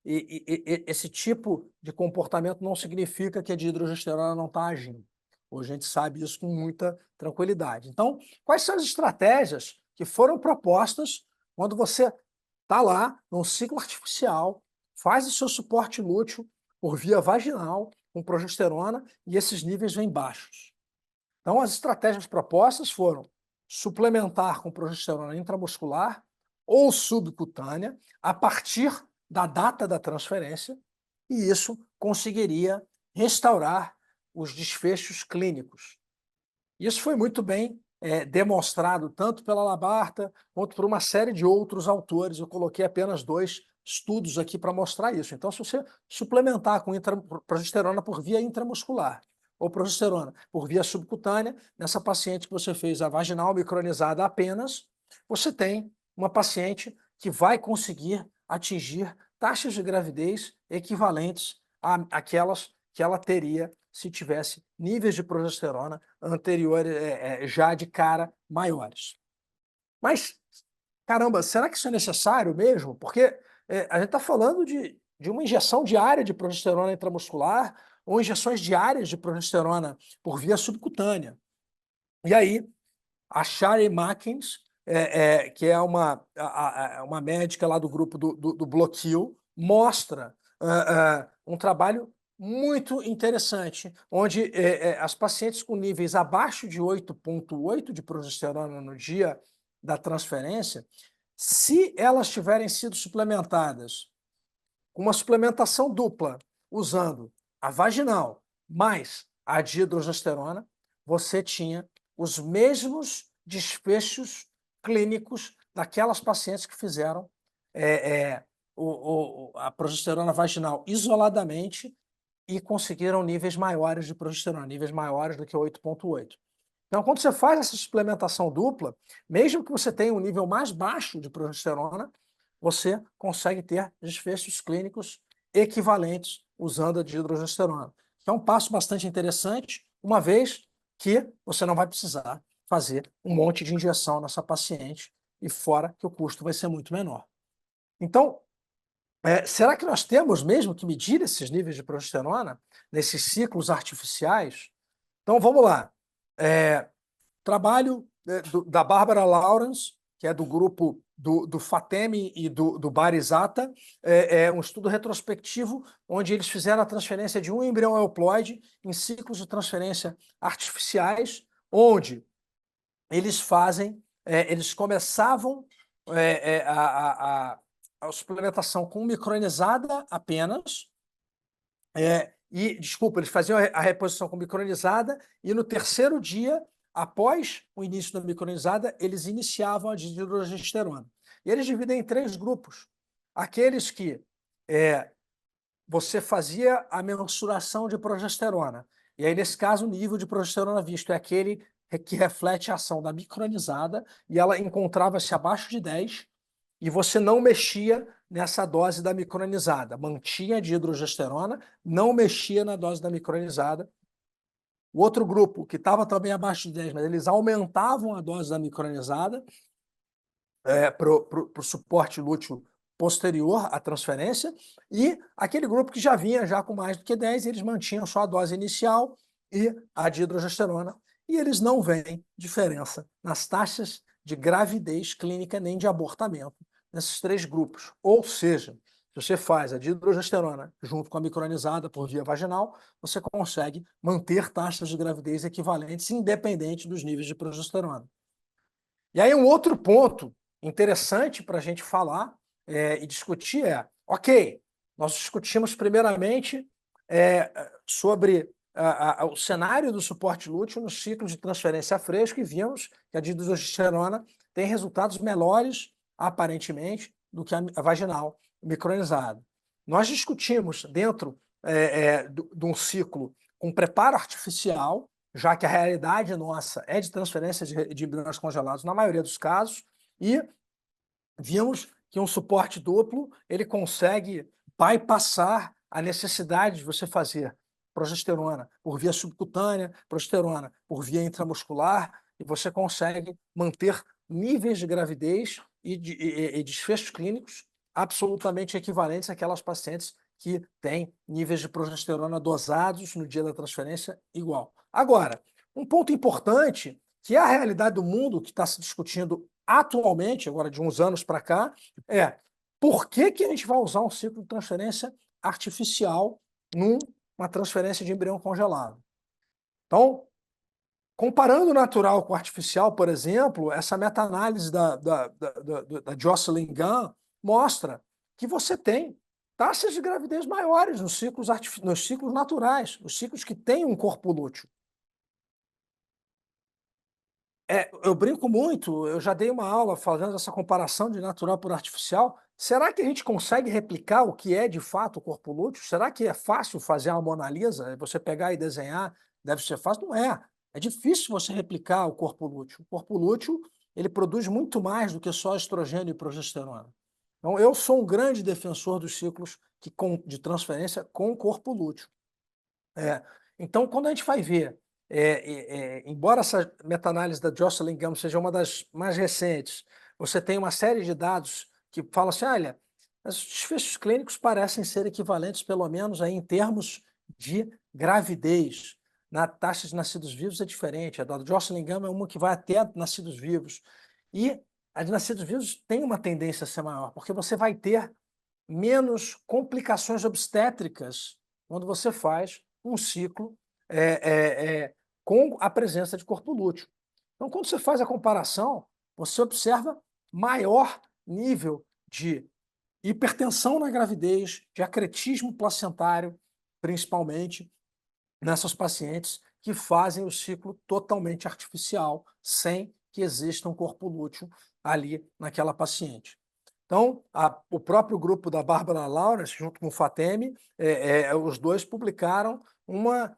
Speaker 2: esse tipo de comportamento não significa que a dihidrogesterona não está agindo. Hoje a gente sabe isso com muita tranquilidade. Então, quais são as estratégias que foram propostas quando você está lá num ciclo artificial, faz o seu suporte lúteo por via vaginal com progesterona e esses níveis vêm baixos? Então, as estratégias propostas foram suplementar com progesterona intramuscular ou subcutânea a partir da data da transferência, e isso conseguiria restaurar os desfechos clínicos. Isso foi muito bem demonstrado tanto pela Labarta quanto por uma série de outros autores. Eu coloquei apenas 2 estudos aqui para mostrar isso. Então, se você suplementar com progesterona por via intramuscular ou progesterona por via subcutânea, nessa paciente que você fez a vaginal micronizada apenas, você tem uma paciente que vai conseguir atingir taxas de gravidez equivalentes àquelas que ela teria se tivesse níveis de progesterona anteriores, já de cara, maiores. Mas, caramba, será que isso é necessário mesmo? Porque a gente está falando de uma injeção diária de progesterona intramuscular ou injeções diárias de progesterona por via subcutânea. E aí, a Shari Mackens, que é uma médica lá do grupo do Bloquil, mostra um trabalho muito interessante, onde as pacientes com níveis abaixo de 8,8 de progesterona no dia da transferência Se elas tiverem sido suplementadas com uma suplementação dupla, usando a vaginal mais a dihidrogesterona, você tinha os mesmos desfechos clínicos daquelas pacientes que fizeram a progesterona vaginal isoladamente e conseguiram níveis maiores de progesterona, níveis maiores do que 8,8. Então, quando você faz essa suplementação dupla, mesmo que você tenha um nível mais baixo de progesterona, você consegue ter desfechos clínicos equivalentes usando a dihidrogesterona. Então, é um passo bastante interessante, uma vez que você não vai precisar fazer um monte de injeção nessa paciente e fora que o custo vai ser muito menor. Então, será que nós temos mesmo que medir esses níveis de progesterona nesses ciclos artificiais? Então, vamos lá. Trabalho da Barbara Lawrence, que é do grupo do Fatemi e do Barizata, um estudo retrospectivo onde eles fizeram a transferência de um embrião euploide em ciclos de transferência artificiais, onde eles começavam a suplementação com micronizada apenas, eles faziam a reposição com micronizada e no terceiro dia, após o início da micronizada, eles iniciavam a dihidrogesterona. E eles dividem em 3 grupos. Aqueles que você fazia a mensuração de progesterona. E aí, nesse caso, o nível de progesterona visto é aquele que reflete a ação da micronizada e ela encontrava-se abaixo de 10 e você não mexia nessa dose da micronizada. Mantinha a dihidrogesterona, não mexia na dose da micronizada. O outro grupo, que estava também abaixo de 10, mas eles aumentavam a dose da micronizada para o suporte lúteo posterior à transferência, e aquele grupo que já vinha já com mais do que 10, eles mantinham só a dose inicial e a dihidrogesterona, e eles não veem diferença nas taxas de gravidez clínica nem de abortamento nesses 3 grupos. Ou seja, se você faz a dihidrogesterona junto com a micronizada por via vaginal, você consegue manter taxas de gravidez equivalentes, independente dos níveis de progesterona. E aí um outro ponto interessante para a gente falar e discutir ok, nós discutimos primeiramente sobre o cenário do suporte lúteo no ciclo de transferência fresco e vimos que a dihidrogesterona tem resultados melhores, aparentemente, do que a vaginal micronizada. Nós discutimos dentro de um ciclo com preparo artificial, já que a realidade nossa é de transferência de embriões congelados na maioria dos casos, e vimos que um suporte duplo ele consegue bypassar a necessidade de você fazer progesterona por via subcutânea, progesterona por via intramuscular, e você consegue manter níveis de gravidez e desfechos clínicos absolutamente equivalentes àquelas pacientes que têm níveis de progesterona dosados no dia da transferência igual. Agora, um ponto importante, que é a realidade do mundo que está se discutindo atualmente, agora de uns anos para cá, por que a gente vai usar um ciclo de transferência artificial numa transferência de embrião congelado? Então, comparando o natural com o artificial, por exemplo, essa meta-análise da Jocelyn Gunn mostra que você tem taxas de gravidez maiores nos ciclos naturais, os ciclos que têm um corpo lúteo. Eu brinco muito, eu já dei uma aula fazendo essa comparação de natural por artificial. Será que a gente consegue replicar o que é de fato o corpo lúteo? Será que é fácil fazer a Mona Lisa? Você pegar e desenhar, deve ser fácil? Não é. É difícil você replicar o corpo lúteo. O corpo lúteo ele produz muito mais do que só estrogênio e progesterona. Então, eu sou um grande defensor dos ciclos de transferência com corpo lúteo. Então, quando a gente vai ver, embora essa meta-análise da Jocelyn Gunn seja uma das mais recentes, você tem uma série de dados que falam assim, olha, os desfechos clínicos parecem ser equivalentes, pelo menos aí, em termos de gravidez. Na taxa de nascidos vivos é diferente. A da Jocelyn Gunn é uma que vai até nascidos vivos. E a de nascidos vivos tem uma tendência a ser maior, porque você vai ter menos complicações obstétricas quando você faz um ciclo com a presença de corpo lúteo. Então, quando você faz a comparação, você observa maior nível de hipertensão na gravidez, de acretismo placentário, principalmente nessas pacientes que fazem o ciclo totalmente artificial, sem que exista um corpo lúteo ali naquela paciente. Então, o próprio grupo da Bárbara Lawrence, junto com o Fatemi, os dois publicaram uma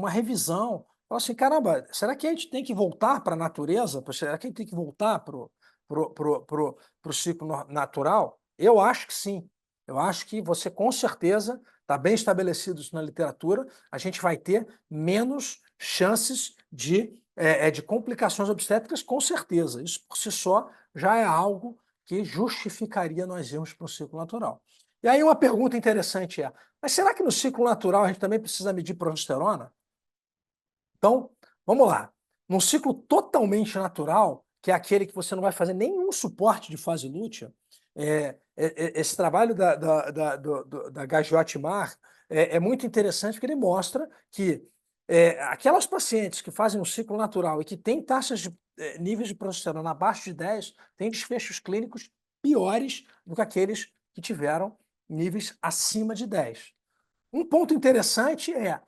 Speaker 2: revisão. Falaram assim, caramba, será que a gente tem que voltar para a natureza? Será que a gente tem que voltar para o ciclo natural? Eu acho que sim. Eu acho que você, com certeza, está bem estabelecido isso na literatura, a gente vai ter menos chances de complicações obstétricas, com certeza. Isso, por si só, já é algo que justificaria nós irmos para o ciclo natural. E aí uma pergunta interessante é, mas será que no ciclo natural a gente também precisa medir progesterona? Então, vamos lá. Num ciclo totalmente natural, que é aquele que você não vai fazer nenhum suporte de fase lútea, esse trabalho da Gagiotti-Mar é muito interessante porque ele mostra que aquelas pacientes que fazem um ciclo natural e que têm taxas de níveis de progesterona abaixo de 10 têm desfechos clínicos piores do que aqueles que tiveram níveis acima de 10. Um ponto interessante é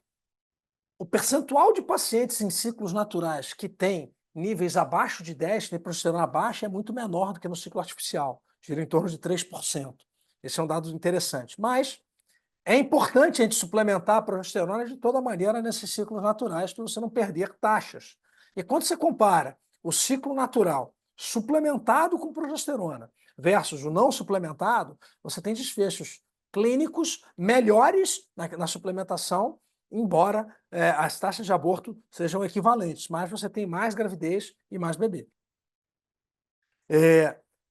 Speaker 2: o percentual de pacientes em ciclos naturais que têm níveis abaixo de 10, tem progesterona baixa, é muito menor do que no ciclo artificial, gira em torno de 3%. Esse é um dado interessante. Mas é importante a gente suplementar a progesterona de toda maneira nesses ciclos naturais para você não perder taxas. E quando você compara o ciclo natural suplementado com progesterona versus o não suplementado, você tem desfechos clínicos melhores na suplementação, embora as taxas de aborto sejam equivalentes, mas você tem mais gravidez e mais bebê.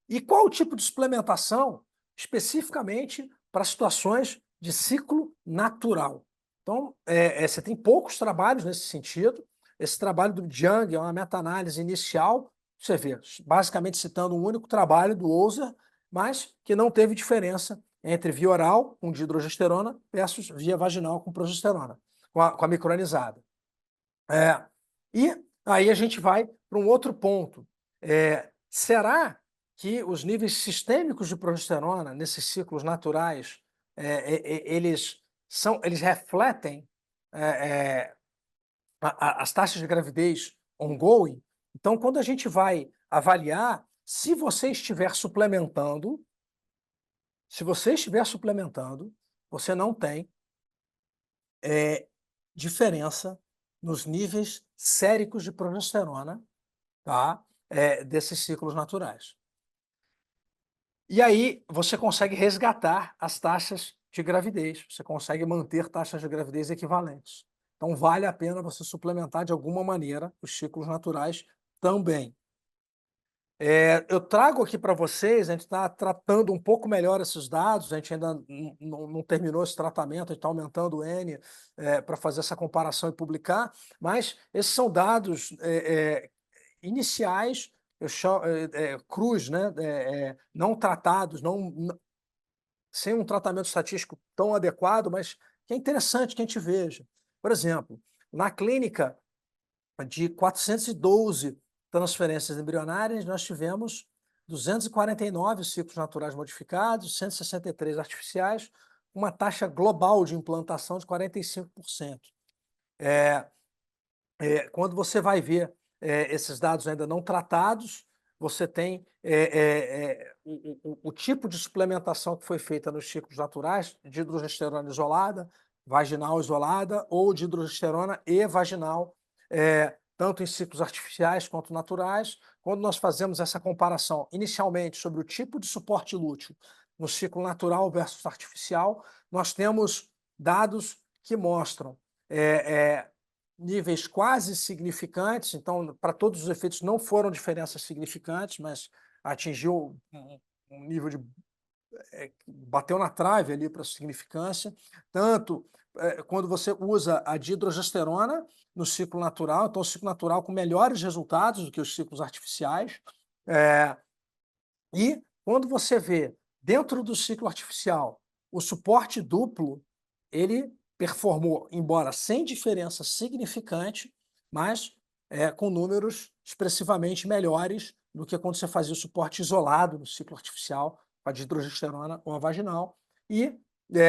Speaker 2: E qual o tipo de suplementação especificamente para situações de ciclo natural? Então, você tem poucos trabalhos nesse sentido. Esse trabalho do Jung é uma meta-análise inicial, você vê, basicamente citando um único trabalho do Ozer, mas que não teve diferença entre via oral com dihidrogesterona versus via vaginal com progesterona, com a micronizada. E aí a gente vai para um outro ponto. Será que os níveis sistêmicos de progesterona nesses ciclos naturais eles refletem as taxas de gravidez ongoing? Então, quando a gente vai avaliar, se você estiver suplementando, você não tem diferença nos níveis séricos de progesterona, tá? Desses ciclos naturais. E aí você consegue resgatar as taxas de gravidez, você consegue manter taxas de gravidez equivalentes. Então vale a pena você suplementar de alguma maneira os ciclos naturais também. Eu trago aqui para vocês, a gente está tratando um pouco melhor esses dados, a gente ainda não terminou esse tratamento, a gente está aumentando o N para fazer essa comparação e publicar, mas esses são dados iniciais, eu chamo, crus, né? Não tratados, sem um tratamento estatístico tão adequado, mas que é interessante que a gente veja. Por exemplo, na clínica de 412 transferências embrionárias, nós tivemos 249 ciclos naturais modificados, 163 artificiais, uma taxa global de implantação de 45%. Quando você vai ver esses dados ainda não tratados, você tem o tipo de suplementação que foi feita nos ciclos naturais, de hidrogesterona isolada, vaginal isolada, ou de hidrogesterona e vaginal, tanto em ciclos artificiais quanto naturais. Quando nós fazemos essa comparação inicialmente sobre o tipo de suporte lúteo no ciclo natural versus artificial, nós temos dados que mostram níveis quase significantes, então, para todos os efeitos, não foram diferenças significantes, mas atingiu um nível de... bateu na trave ali para a significância, tanto quando você usa a dihidrogesterona no ciclo natural, então o ciclo natural com melhores resultados do que os ciclos artificiais, e quando você vê dentro do ciclo artificial o suporte duplo, ele performou, embora sem diferença significante, mas com números expressivamente melhores do que quando você fazia o suporte isolado no ciclo artificial, com a dihidrogesterona ou a vaginal.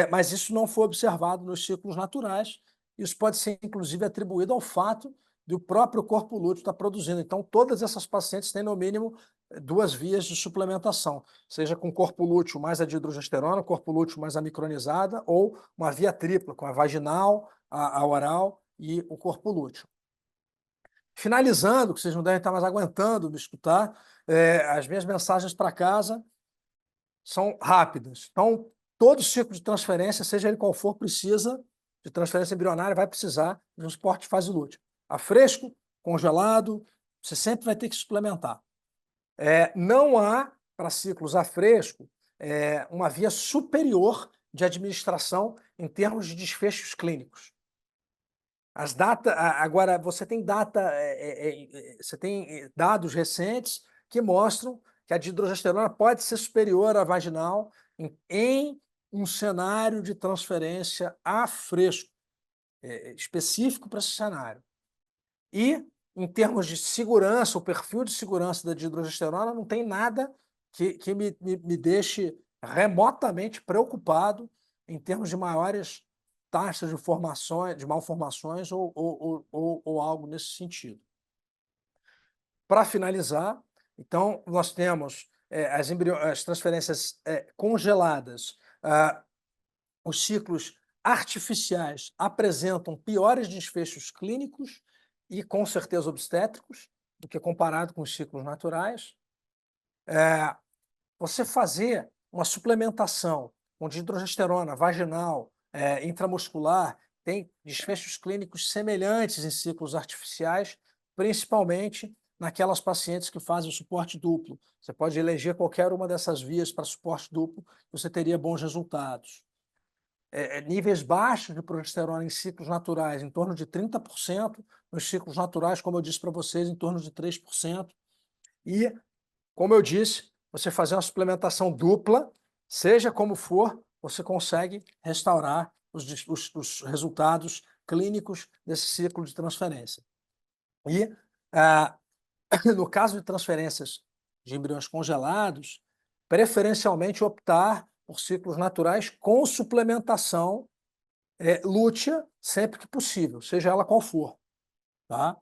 Speaker 2: Mas isso não foi observado nos ciclos naturais. Isso pode ser, inclusive, atribuído ao fato do próprio corpo lúteo estar produzindo. Então, todas essas pacientes têm, no mínimo, 2 vias de suplementação, seja com corpo lúteo mais a dihidrogesterona, corpo lúteo mais a micronizada, ou uma via tripla, com a vaginal, a oral e o corpo lúteo. Finalizando, que vocês não devem estar mais aguentando me escutar, as minhas mensagens para casa são rápidas. Então, todo ciclo de transferência, seja ele qual for, precisa de transferência embrionária, vai precisar de um suporte de fase lútea. A fresco, congelado, você sempre vai ter que suplementar. Não há, para ciclos a fresco, uma via superior de administração em termos de desfechos clínicos. Agora, você tem dados recentes que mostram que a dihidrogesterona pode ser superior à vaginal em um cenário de transferência a fresco, específico para esse cenário. E, em termos de segurança, o perfil de segurança da dihidrogesterona não tem nada que me deixe remotamente preocupado em termos de maiores taxas de malformações ou algo nesse sentido. Para finalizar, então, nós temos as transferências congeladas. Os ciclos artificiais apresentam piores desfechos clínicos e, com certeza, obstétricos, do que comparado com os ciclos naturais. Você fazer uma suplementação com dihidrogesterona vaginal, intramuscular, tem desfechos clínicos semelhantes em ciclos artificiais, principalmente naquelas pacientes que fazem o suporte duplo. Você pode eleger qualquer uma dessas vias para suporte duplo, você teria bons resultados. Níveis baixos de progesterona em ciclos naturais, em torno de 30%, nos ciclos naturais, como eu disse para vocês, em torno de 3%. E, como eu disse, você fazer uma suplementação dupla, seja como for, você consegue restaurar os resultados clínicos desse ciclo de transferência. E, no caso de transferências de embriões congelados, preferencialmente optar por ciclos naturais com suplementação lútea sempre que possível, seja ela qual for. Tá?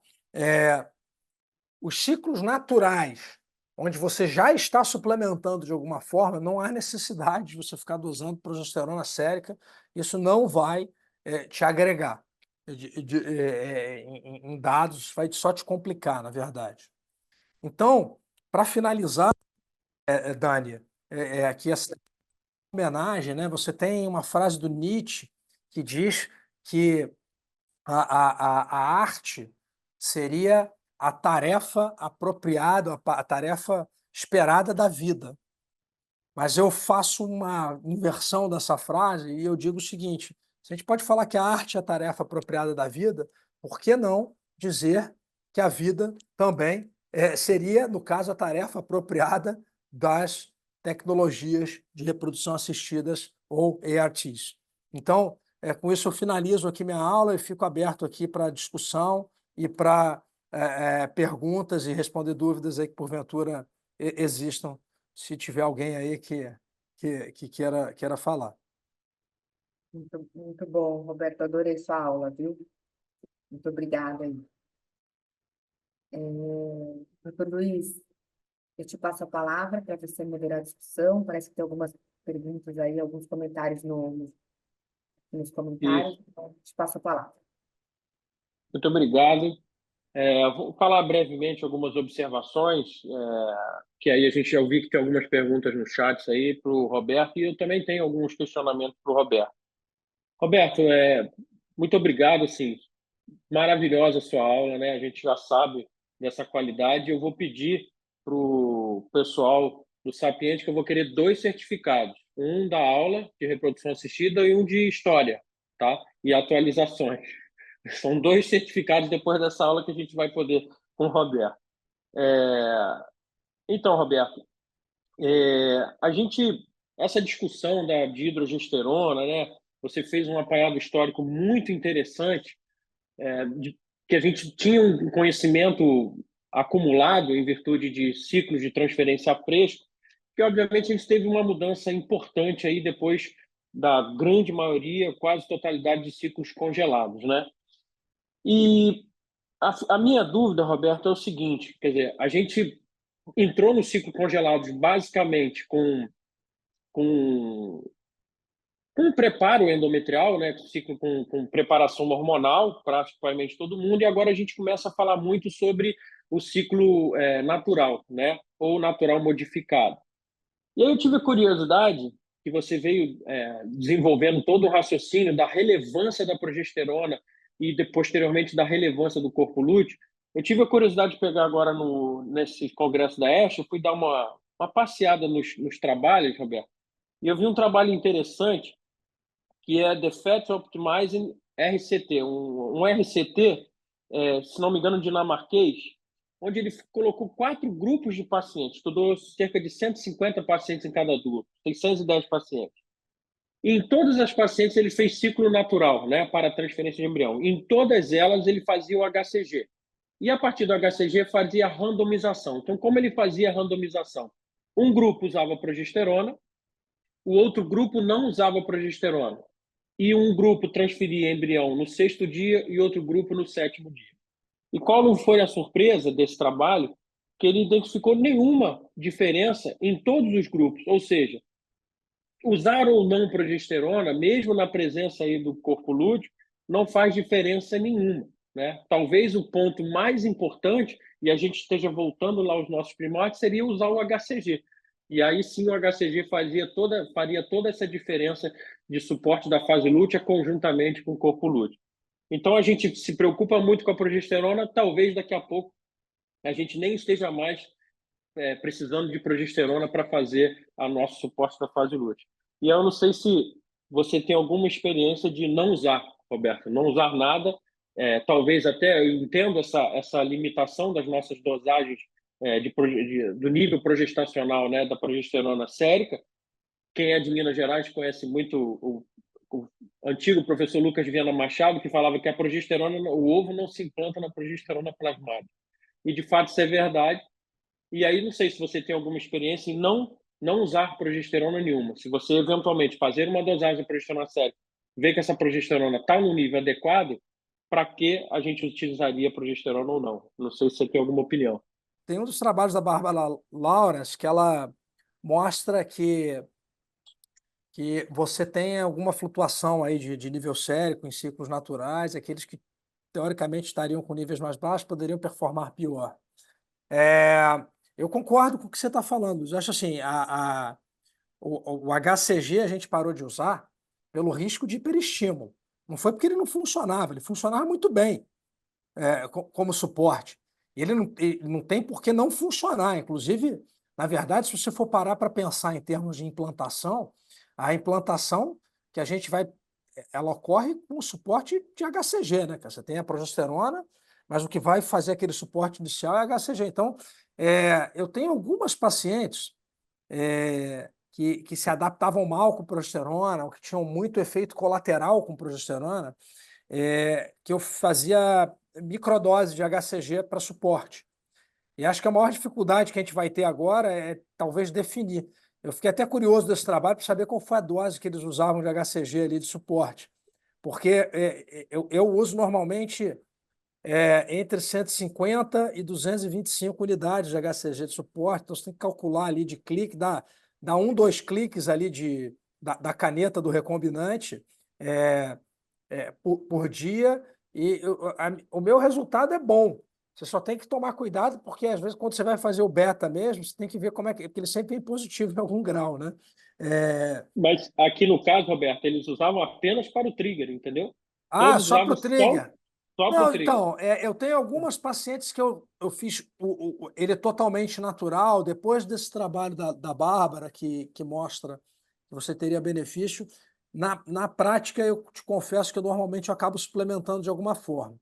Speaker 2: Os ciclos naturais, onde você já está suplementando de alguma forma, não há necessidade de você ficar dosando progesterona sérica, isso não vai te agregar em dados, vai só te complicar, na verdade. Então, para finalizar, Dani, aqui essa homenagem, né? Você tem uma frase do Nietzsche que diz que a arte seria a tarefa apropriada, a tarefa esperada da vida. Mas eu faço uma inversão dessa frase e eu digo o seguinte: se a gente pode falar que a arte é a tarefa apropriada da vida, por que não dizer que a vida também seria, no caso, a tarefa apropriada das tecnologias de reprodução assistidas ou ARTs? Então, com isso eu finalizo aqui minha aula e fico aberto aqui para discussão e para perguntas e responder dúvidas aí que porventura existam, se tiver alguém aí que queira falar.
Speaker 1: Muito, muito bom, Roberto, adorei sua aula, viu? Muito obrigada aí. Doutor Luiz, eu te passo a palavra para você moderar a discussão. Parece que tem algumas perguntas aí, alguns comentários nos comentários. Então, te passo a palavra.
Speaker 4: Muito obrigado. Vou falar brevemente algumas observações, que aí a gente já ouviu que tem algumas perguntas no chat aí para o Roberto, e eu também tenho alguns questionamentos para o Roberto. Roberto, muito obrigado, assim, maravilhosa a sua aula, né? A gente já sabe dessa qualidade. Eu vou pedir para o pessoal do Sapiente que eu vou querer 2 certificados, um da aula de reprodução assistida e um de história, tá? E atualizações. São 2 certificados depois dessa aula que a gente vai poder com o Roberto. Então, Roberto, essa discussão da dihidrogesterona, né? Você fez um apanhado histórico muito interessante, que a gente tinha um conhecimento acumulado em virtude de ciclos de transferência a fresco, que obviamente a gente teve uma mudança importante aí depois da grande maioria, quase totalidade de ciclos congelados, né? E a minha dúvida, Roberto, é o seguinte, quer dizer, a gente entrou no ciclo congelados basicamente com com preparo endometrial, né, ciclo com preparação hormonal, praticamente todo mundo, e agora a gente começa a falar muito sobre o ciclo natural, né, ou natural modificado. E aí eu tive a curiosidade que você veio desenvolvendo todo o raciocínio da relevância da progesterona e posteriormente da relevância do corpo lúteo. Eu tive a curiosidade de pegar agora nesse congresso da ESH, eu fui dar uma passeada nos trabalhos, Roberto, e eu vi um trabalho interessante que é The Fat Optimizing RCT, um RCT, se não me engano, dinamarquês, onde ele colocou 4 grupos de pacientes, estudou cerca de 150 pacientes em cada grupo, 610 pacientes. E em todas as pacientes ele fez ciclo natural, né, para a transferência de embrião. Em todas elas ele fazia o HCG. E a partir do HCG fazia a randomização. Então, como ele fazia a randomização? Um grupo usava progesterona, o outro grupo não usava progesterona. E um grupo transferia embrião no 6º dia e outro grupo no 7º dia. E qual não foi a surpresa desse trabalho? Que ele identificou nenhuma diferença em todos os grupos, ou seja, usar ou não progesterona, mesmo na presença aí do corpo lúteo, não faz diferença nenhuma, né? Talvez o ponto mais importante, e a gente esteja voltando lá aos nossos primórdios, seria usar o HCG. E aí sim o HCG faria toda essa diferença de suporte da fase lútea conjuntamente com o corpo lúteo. Então a gente se preocupa muito com a progesterona, talvez daqui a pouco a gente nem esteja mais precisando de progesterona para fazer a nosso suporte da fase lútea. E eu não sei se você tem alguma experiência de não usar, Roberto, não usar nada, talvez até eu entendo essa limitação das nossas dosagens do nível progestacional, né, da progesterona sérica. Quem é de Minas Gerais conhece muito o antigo professor Lucas Viana Machado, que falava que a progesterona, o ovo não se implanta na progesterona plasmática. E de fato isso é verdade. E aí não sei se você tem alguma experiência em não usar progesterona nenhuma. Se você eventualmente fazer uma dosagem de progesterona séria, ver que essa progesterona está no nível adequado, para que a gente utilizaria progesterona ou não? Não sei se você tem alguma opinião.
Speaker 2: Tem um dos trabalhos da Bárbara Lawrence que ela mostra que você tem alguma flutuação aí de nível sérico em ciclos naturais, aqueles que teoricamente estariam com níveis mais baixos poderiam performar pior. Eu concordo com o que você está falando. Eu acho assim, o HCG a gente parou de usar pelo risco de hiperestímulo. Não foi porque ele não funcionava, ele funcionava muito bem como suporte. Ele não tem por que não funcionar. Inclusive, na verdade, se você for parar para pensar em termos de implantação, a implantação que a gente ela ocorre com o suporte de HCG, né? Você tem a progesterona, mas o que vai fazer aquele suporte inicial é HCG. Então, eu tenho algumas pacientes que se adaptavam mal com progesterona, ou que tinham muito efeito colateral com progesterona, que eu fazia microdose de HCG para suporte. E acho que a maior dificuldade que a gente vai ter agora é talvez definir. Eu fiquei até curioso desse trabalho para saber qual foi a dose que eles usavam de HCG ali de suporte. Porque eu uso normalmente entre 150 e 225 unidades de HCG de suporte, então você tem que calcular ali de clique, dá 1, 2 cliques ali da caneta do recombinante por dia, e o meu resultado é bom. Você só tem que tomar cuidado, porque às vezes quando você vai fazer o beta mesmo, você tem que ver como porque ele sempre é positivo em algum grau, né?
Speaker 4: Mas aqui no caso, Roberto, eles usavam apenas para o trigger, entendeu?
Speaker 2: Ah,
Speaker 4: Todos
Speaker 2: só para
Speaker 4: usavam
Speaker 2: o trigger?
Speaker 4: só para o
Speaker 2: Não,
Speaker 4: trigger.
Speaker 2: então, eu tenho algumas pacientes que eu fiz, ele é totalmente natural, depois desse trabalho da Bárbara, que mostra que você teria benefício, na prática eu te confesso que normalmente eu acabo suplementando de alguma forma.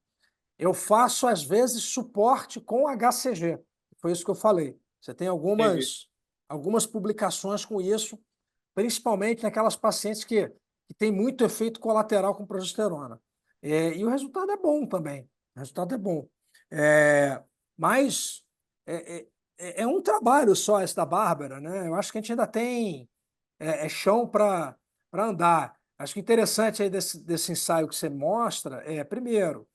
Speaker 2: Eu faço, às vezes, suporte com HCG, foi isso que eu falei. Você tem
Speaker 4: Entendi.
Speaker 2: algumas publicações com isso, principalmente naquelas pacientes que têm muito efeito colateral com progesterona. E o resultado é bom também. O resultado é bom. Mas é um trabalho só esse da Bárbara, né? Eu acho que a gente ainda tem chão para andar. Acho que interessante aí desse ensaio que você mostra primeiro,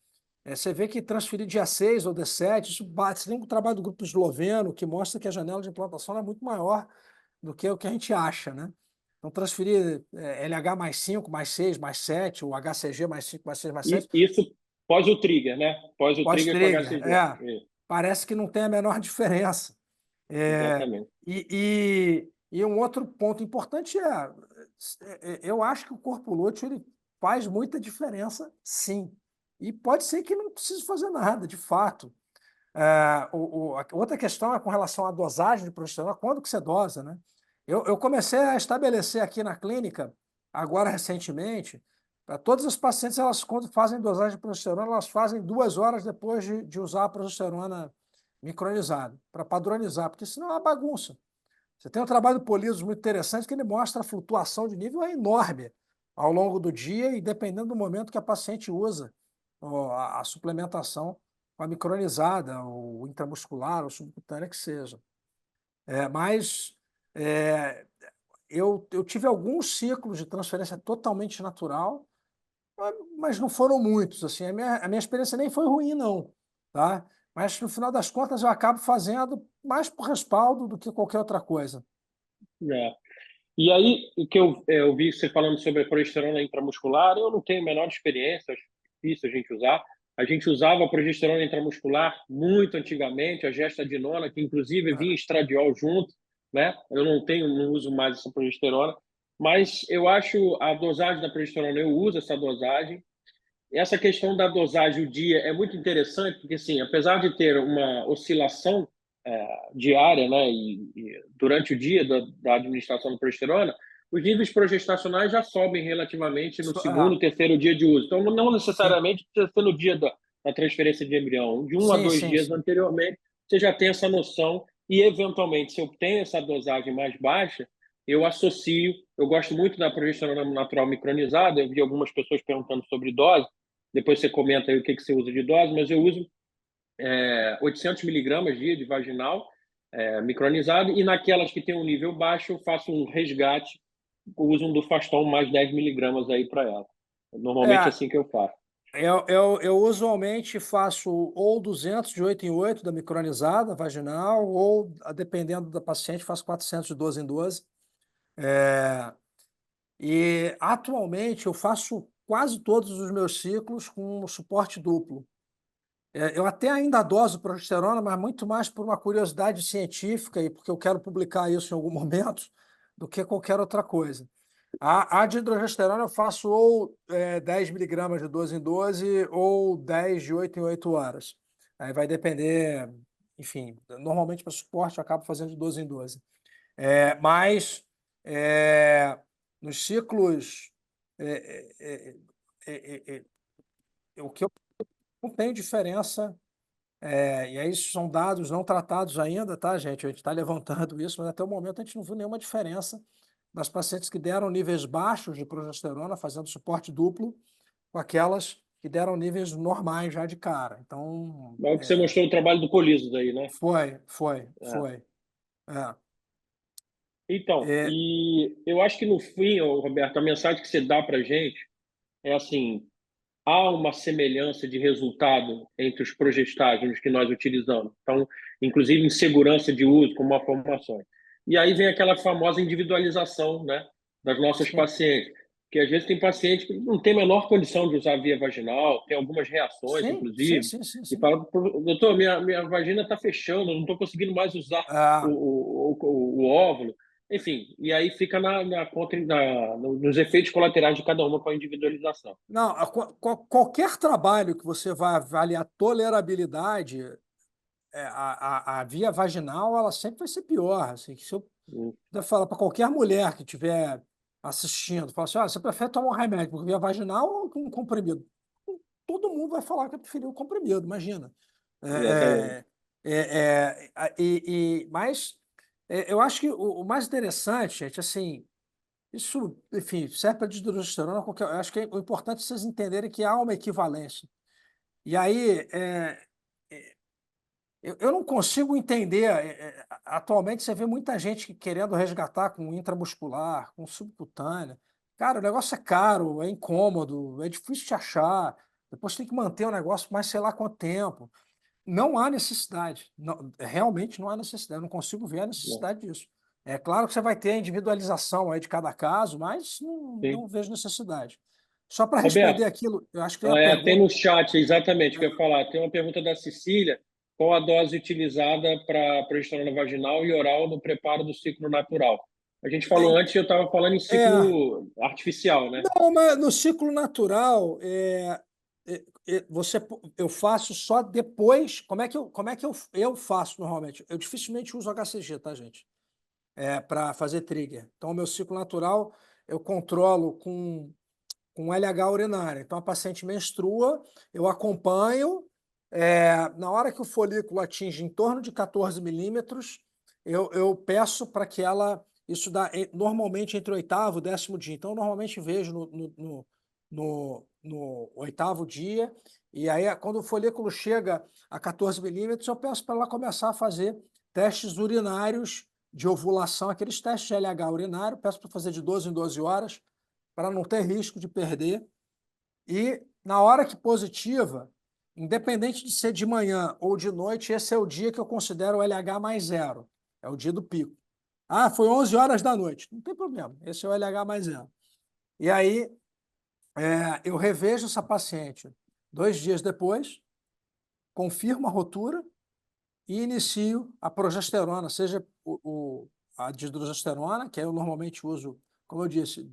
Speaker 2: você vê que transferir dia 6 ou D7, isso bate, você tem um trabalho do grupo esloveno que mostra que a janela de implantação é muito maior do que o que a gente acha, né? Então, transferir LH mais 5, mais 6, mais 7, ou HCG mais 5, mais 6, mais 7,
Speaker 4: Isso pós o trigger, né? Pós o trigger com
Speaker 2: pós-trigger,
Speaker 4: HCG.
Speaker 2: parece que não tem a menor diferença.
Speaker 4: Exatamente.
Speaker 2: E um outro ponto importante eu acho que o corpo lúteo ele faz muita diferença, sim. E pode ser que não precise fazer nada, de fato. A outra questão é com relação à dosagem de progesterona, quando que você dosa, né? Eu comecei a estabelecer aqui na clínica, agora recentemente, para todas as pacientes, elas, quando fazem dosagem de progesterona, elas fazem 2 horas depois de usar a progesterona micronizada, para padronizar, porque senão é uma bagunça. Você tem um trabalho do Polisos muito interessante que ele mostra a flutuação de nível é enorme ao longo do dia e dependendo do momento que a paciente usa a suplementação com a micronizada, ou intramuscular, ou subcutânea que seja. Mas eu tive alguns ciclos de transferência totalmente natural, mas não foram muitos. Assim, a minha experiência nem foi ruim, não. Tá? Mas, no final das contas, eu acabo fazendo mais por respaldo do que qualquer outra coisa.
Speaker 4: É. E aí, o que eu vi você falando sobre a progesterona intramuscular, eu não tenho a menor experiência, acho difícil a gente usar. A gente usava a progesterona intramuscular muito antigamente, a gestadinona, que inclusive vinha estradiol junto, né? Eu não uso mais essa progesterona, mas eu acho a dosagem da progesterona, eu uso essa dosagem. Essa questão da dosagem o dia é muito interessante, porque, assim, apesar de ter uma oscilação diária, né, e durante o dia da administração da progesterona, os níveis progestacionais já sobem relativamente no segundo, terceiro dia de uso. Então, não
Speaker 2: Sim,
Speaker 4: necessariamente precisa ser no dia da transferência de embrião. De 1 a 2
Speaker 2: sim,
Speaker 4: dias
Speaker 2: sim.
Speaker 4: anteriormente, você já tem essa noção e, eventualmente, se eu tenho essa dosagem mais baixa, eu associo. Eu gosto muito da progesterona natural micronizada. Eu vi algumas pessoas perguntando sobre dose. Depois você comenta aí o que você usa de dose, mas eu uso 800 miligramas dia de vaginal micronizado, e naquelas que tem um nível baixo, eu faço um resgate, uso um Dufaston mais 10 miligramas aí para ela. Normalmente é
Speaker 2: É,
Speaker 4: assim que eu faço.
Speaker 2: eu usualmente faço ou 200 de 8 em 8 da micronizada vaginal, ou, dependendo da paciente, faço 400 de 12 em 12. E atualmente eu faço quase todos os meus ciclos com suporte duplo. Eu até ainda doso progesterona, mas muito mais por uma curiosidade científica e porque eu quero publicar isso em algum momento do que qualquer outra coisa. A de hidrogesterona eu faço ou 10 miligramas de 12 em 12 ou 10 de 8 em 8 horas. Aí vai depender, enfim, normalmente para suporte eu acabo fazendo de 12 em 12. Mas nos ciclos, é, é, é, é, o que eu não tem diferença, e aí isso são dados não tratados ainda, tá, gente? A gente está levantando isso, mas até o momento a gente não viu nenhuma diferença das pacientes que deram níveis baixos de progesterona, fazendo suporte duplo, com aquelas que deram níveis normais já de cara. Então,
Speaker 4: É o que você mostrou o trabalho do Poliso daí, né? É.
Speaker 2: foi. É.
Speaker 4: Então,
Speaker 2: É,
Speaker 4: e eu acho que no fim, Roberto, a mensagem que você dá para gente é assim: há uma semelhança de resultado entre os progestágenos que nós utilizamos. Então, inclusive em segurança de uso, como malformações. E aí vem aquela famosa individualização, né, das nossas
Speaker 2: sim,
Speaker 4: pacientes, que às vezes tem paciente que não tem a menor condição de usar via vaginal, tem algumas reações,
Speaker 2: sim, sim,
Speaker 4: inclusive,
Speaker 2: sim, sim,
Speaker 4: e
Speaker 2: sim.
Speaker 4: fala: doutor, minha vagina está fechando, eu não estou conseguindo mais usar
Speaker 2: Ah,
Speaker 4: o óvulo. Enfim, e aí fica nos efeitos colaterais de cada uma com a individualização.
Speaker 2: não, qualquer trabalho que você vai avaliar tolerabilidade, a via vaginal ela sempre vai ser pior. Assim, que se eu
Speaker 4: Hum.
Speaker 2: puder falar para qualquer mulher que estiver assistindo, falar assim, você prefere tomar um remédio por via vaginal ou com um comprimido? Todo mundo vai falar que preferiu o comprimido, imagina.
Speaker 4: Exatamente.
Speaker 2: É, mas eu acho que o mais interessante, gente, assim, isso, enfim, serve para dihidrogesterona, eu acho que o importante é vocês entenderem que há uma equivalência. E aí, Eu não consigo entender. Atualmente você vê muita gente querendo resgatar com intramuscular, com subcutânea. Cara, o negócio é caro, é incômodo, é difícil de achar. Depois tem que manter o negócio mais sei lá quanto tempo. Não há necessidade. Realmente não há necessidade. Eu não consigo ver a
Speaker 4: Não.
Speaker 2: necessidade disso. É claro que você vai ter a individualização aí de cada caso, mas não
Speaker 4: Sim.
Speaker 2: vejo necessidade. Só para responder
Speaker 4: Roberto,
Speaker 2: aquilo, eu acho que tem uma
Speaker 4: tem
Speaker 2: pergunta.
Speaker 4: no chat, exatamente, o que eu ia falar. Tem uma pergunta da Cecília. Qual a dose utilizada para progesterona vaginal e oral no preparo do ciclo natural? A gente falou antes, eu estava falando em
Speaker 2: É,
Speaker 4: ciclo artificial, né?
Speaker 2: não, mas no ciclo natural, eu faço só depois. Como é que eu faço normalmente? Eu dificilmente uso HCG, tá, gente? Para fazer trigger. Então, o meu ciclo natural eu controlo com LH urinário. Então, a paciente menstrua, eu acompanho. Na hora que o folículo atinge em torno de 14 milímetros, eu peço para que ela. Isso dá normalmente entre o oitavo e o 10º dia. Então, eu normalmente vejo no oitavo dia. E aí, quando o folículo chega a 14 milímetros, eu peço para ela começar a fazer testes urinários de ovulação, aqueles testes de LH urinário, peço para fazer de 12 em 12 horas, para não ter risco de perder. E na hora que positiva, independente de ser de manhã ou de noite, esse é o dia que eu considero o LH mais zero. É o dia do pico. Ah, foi 11 horas da noite. Não tem problema. Esse é o LH mais zero. E aí, eu revejo essa paciente 2 dias depois, confirmo a rotura e inicio a progesterona, seja a dihidrogesterona, que eu normalmente uso, como eu disse,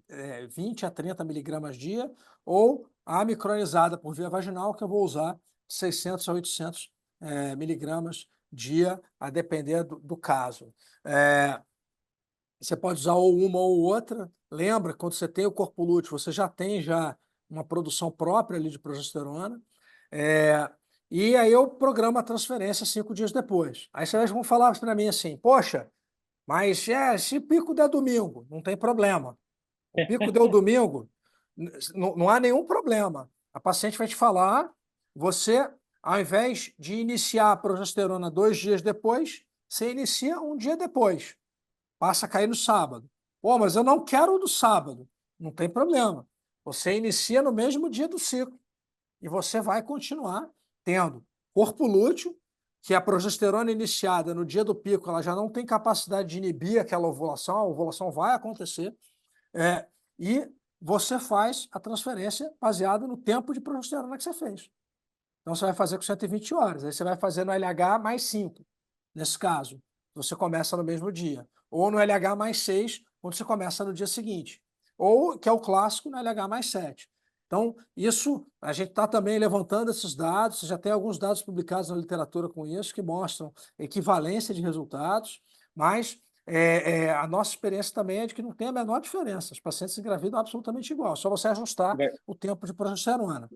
Speaker 2: 20 a 30 miligramas dia, ou a micronizada por via vaginal, que eu vou usar 600 a 800 miligramas dia, a depender do caso. Você pode usar ou uma ou outra. Lembra, quando você tem o corpo lúteo, você já tem uma produção própria ali de progesterona. É, e aí eu programo a transferência 5 dias depois. Aí vocês vão falar para mim assim, poxa, mas se o pico der domingo, não tem problema. O pico deu domingo, não há nenhum problema. A paciente vai te falar, você, ao invés de iniciar a progesterona 2 dias depois, você inicia um dia depois. Passa a cair no sábado. Pô, mas eu não quero o do sábado. Não tem problema. Você inicia no mesmo dia do ciclo e você vai continuar tendo corpo lúteo, que a progesterona iniciada no dia do pico, ela já não tem capacidade de inibir aquela ovulação, a ovulação vai acontecer, e você faz a transferência baseada no tempo de progesterona que você fez. Então, você vai fazer com 120 horas, aí você vai fazer no LH mais 5, nesse caso. Você começa no mesmo dia. Ou no LH mais 6, quando você começa no dia seguinte. Ou, que é o clássico, no LH mais 7. Então, isso, a gente está também levantando esses dados, você já tem alguns dados publicados na literatura com isso, que mostram equivalência de resultados, mas a nossa experiência também é de que não tem a menor diferença. Os pacientes engravidam absolutamente igual, só você ajustar
Speaker 4: Vai,
Speaker 2: o tempo de progesterona,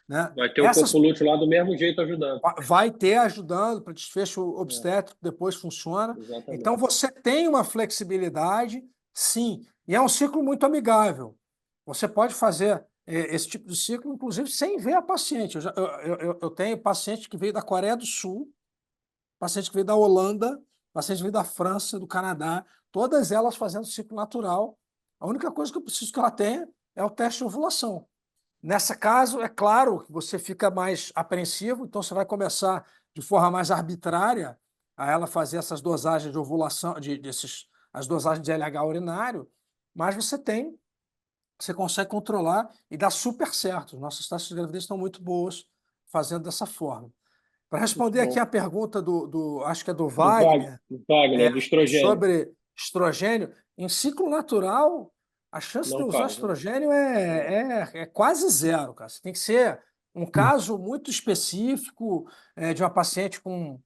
Speaker 2: né?
Speaker 4: vai ter o
Speaker 2: Essas
Speaker 4: corpo lúteo lá do mesmo jeito ajudando.
Speaker 2: vai ter ajudando para desfecho
Speaker 4: É,
Speaker 2: obstétrico, depois funciona. Então,
Speaker 4: exatamente.
Speaker 2: você tem uma flexibilidade, sim, e é um ciclo muito amigável. Você pode fazer esse tipo de ciclo, inclusive, sem ver a paciente. Eu tenho paciente que veio da Coreia do Sul, paciente que veio da Holanda, paciente que veio da França, do Canadá, todas elas fazendo ciclo natural. A única coisa que eu preciso que ela tenha é o teste de ovulação. Nesse caso, é claro que você fica mais apreensivo, então você vai começar de forma mais arbitrária a ela fazer essas dosagens de ovulação, as dosagens de LH urinário, mas você consegue controlar e dá super certo. Nossas taxas de gravidez estão muito boas fazendo dessa forma. Para
Speaker 4: Muito
Speaker 2: responder aqui
Speaker 4: bom.
Speaker 2: a pergunta acho que é do
Speaker 4: Do
Speaker 2: Wagner,
Speaker 4: Wagner, do estrogênio.
Speaker 2: sobre estrogênio, em ciclo natural, a chance de
Speaker 4: Não
Speaker 2: eu usar
Speaker 4: causa.
Speaker 2: estrogênio é quase zero, cara. Você tem que ser um caso muito específico de uma paciente com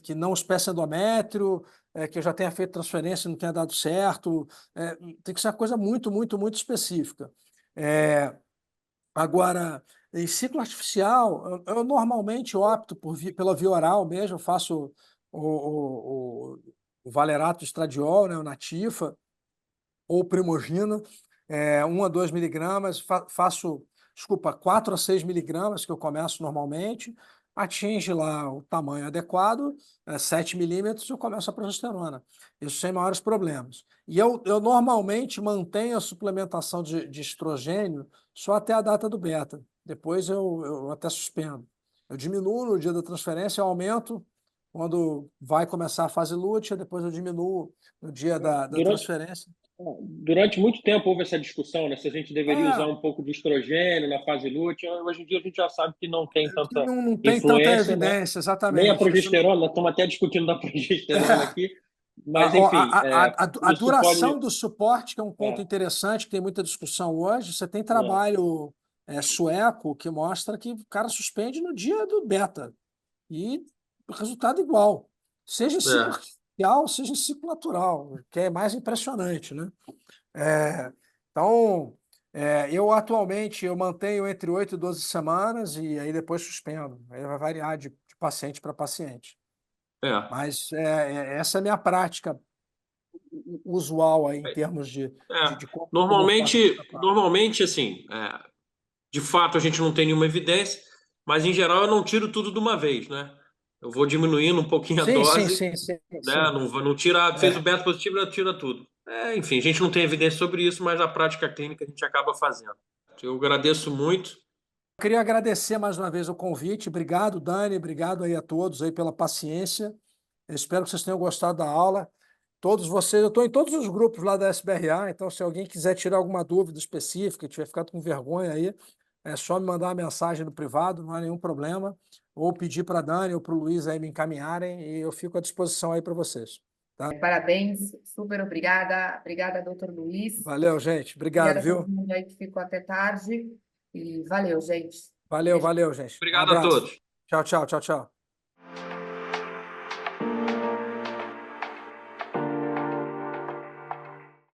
Speaker 2: que não espécie endométrio, que eu já tenha feito transferência e não tenha dado certo. Tem que ser uma coisa muito, muito, muito específica. Agora, em ciclo artificial, eu normalmente opto pela via oral mesmo, eu faço o valerato de estradiol, né, o Natifa, ou Primogina, 1 a 2 miligramas, faço, desculpa, 4 a 6 miligramas, que eu começo normalmente. atinge lá o tamanho adequado, 7 milímetros, eu começo a progesterona. Isso sem maiores problemas. E eu normalmente mantenho a suplementação de estrogênio só até a data do beta. Depois eu até suspendo. Eu diminuo no dia da transferência, eu aumento quando vai começar a fase lútea, depois eu diminuo no dia da
Speaker 4: Durante,
Speaker 2: transferência.
Speaker 4: durante muito tempo houve essa discussão, né? Se a gente deveria usar
Speaker 2: É,
Speaker 4: um pouco de estrogênio na fase lútea. Hoje em dia a gente já sabe que não tem tanta
Speaker 2: não tem tanta
Speaker 4: influência, né?
Speaker 2: evidência,
Speaker 4: Nem a
Speaker 2: exatamente. Isso não,
Speaker 4: progesterona, nós estamos até discutindo da progesterona aqui, mas
Speaker 2: Ó,
Speaker 4: enfim,
Speaker 2: a
Speaker 4: isso
Speaker 2: duração
Speaker 4: pode.
Speaker 2: do suporte, que é um ponto
Speaker 4: É,
Speaker 2: interessante, que tem muita discussão hoje, você tem
Speaker 4: é,
Speaker 2: trabalho sueco que mostra que o cara suspende no dia do beta e o resultado igual, seja em ciclo
Speaker 5: É.
Speaker 2: artificial, seja em ciclo natural, que é mais impressionante, né? É, então, eu atualmente eu mantenho entre 8 e 12 semanas e aí depois suspendo. Aí vai variar de paciente para paciente.
Speaker 5: É.
Speaker 2: Mas essa é a minha prática usual aí em termos
Speaker 5: É.
Speaker 2: de como eu faço
Speaker 5: Normalmente,
Speaker 2: essa prática.
Speaker 5: normalmente, assim, de fato a gente não tem nenhuma evidência, mas em geral eu não tiro tudo de uma vez, né? Eu vou diminuindo um pouquinho a
Speaker 2: Sim, sim,
Speaker 5: dose,
Speaker 2: sim, sim,
Speaker 5: né?
Speaker 2: sim.
Speaker 5: Não tira, fez o
Speaker 2: É.
Speaker 5: beta positivo, não tira tudo. Enfim, a gente não tem evidência sobre isso, mas a prática clínica a gente acaba fazendo. Eu agradeço muito.
Speaker 2: Queria agradecer mais uma vez o convite. Obrigado, Dani. Obrigado aí a todos aí pela paciência. Eu espero que vocês tenham gostado da aula. Todos vocês, eu estou em todos os grupos lá da SBRA, então se alguém quiser tirar alguma dúvida específica, tiver ficado com vergonha aí, é só me mandar uma mensagem no privado, não há nenhum problema, ou pedir para a Dani ou para o Luiz aí me encaminharem e eu fico à disposição aí para vocês. Tá?
Speaker 1: Parabéns, super obrigada. Obrigada, doutor Luiz.
Speaker 2: Valeu, gente. Obrigado,
Speaker 1: Obrigada a todo
Speaker 2: viu?
Speaker 1: mundo aí que ficou até tarde. E valeu, gente.
Speaker 2: Valeu,
Speaker 1: Beijo.
Speaker 2: valeu, gente. Um
Speaker 5: Obrigado a
Speaker 2: abraço.
Speaker 5: todos.
Speaker 2: Tchau, tchau, tchau, tchau.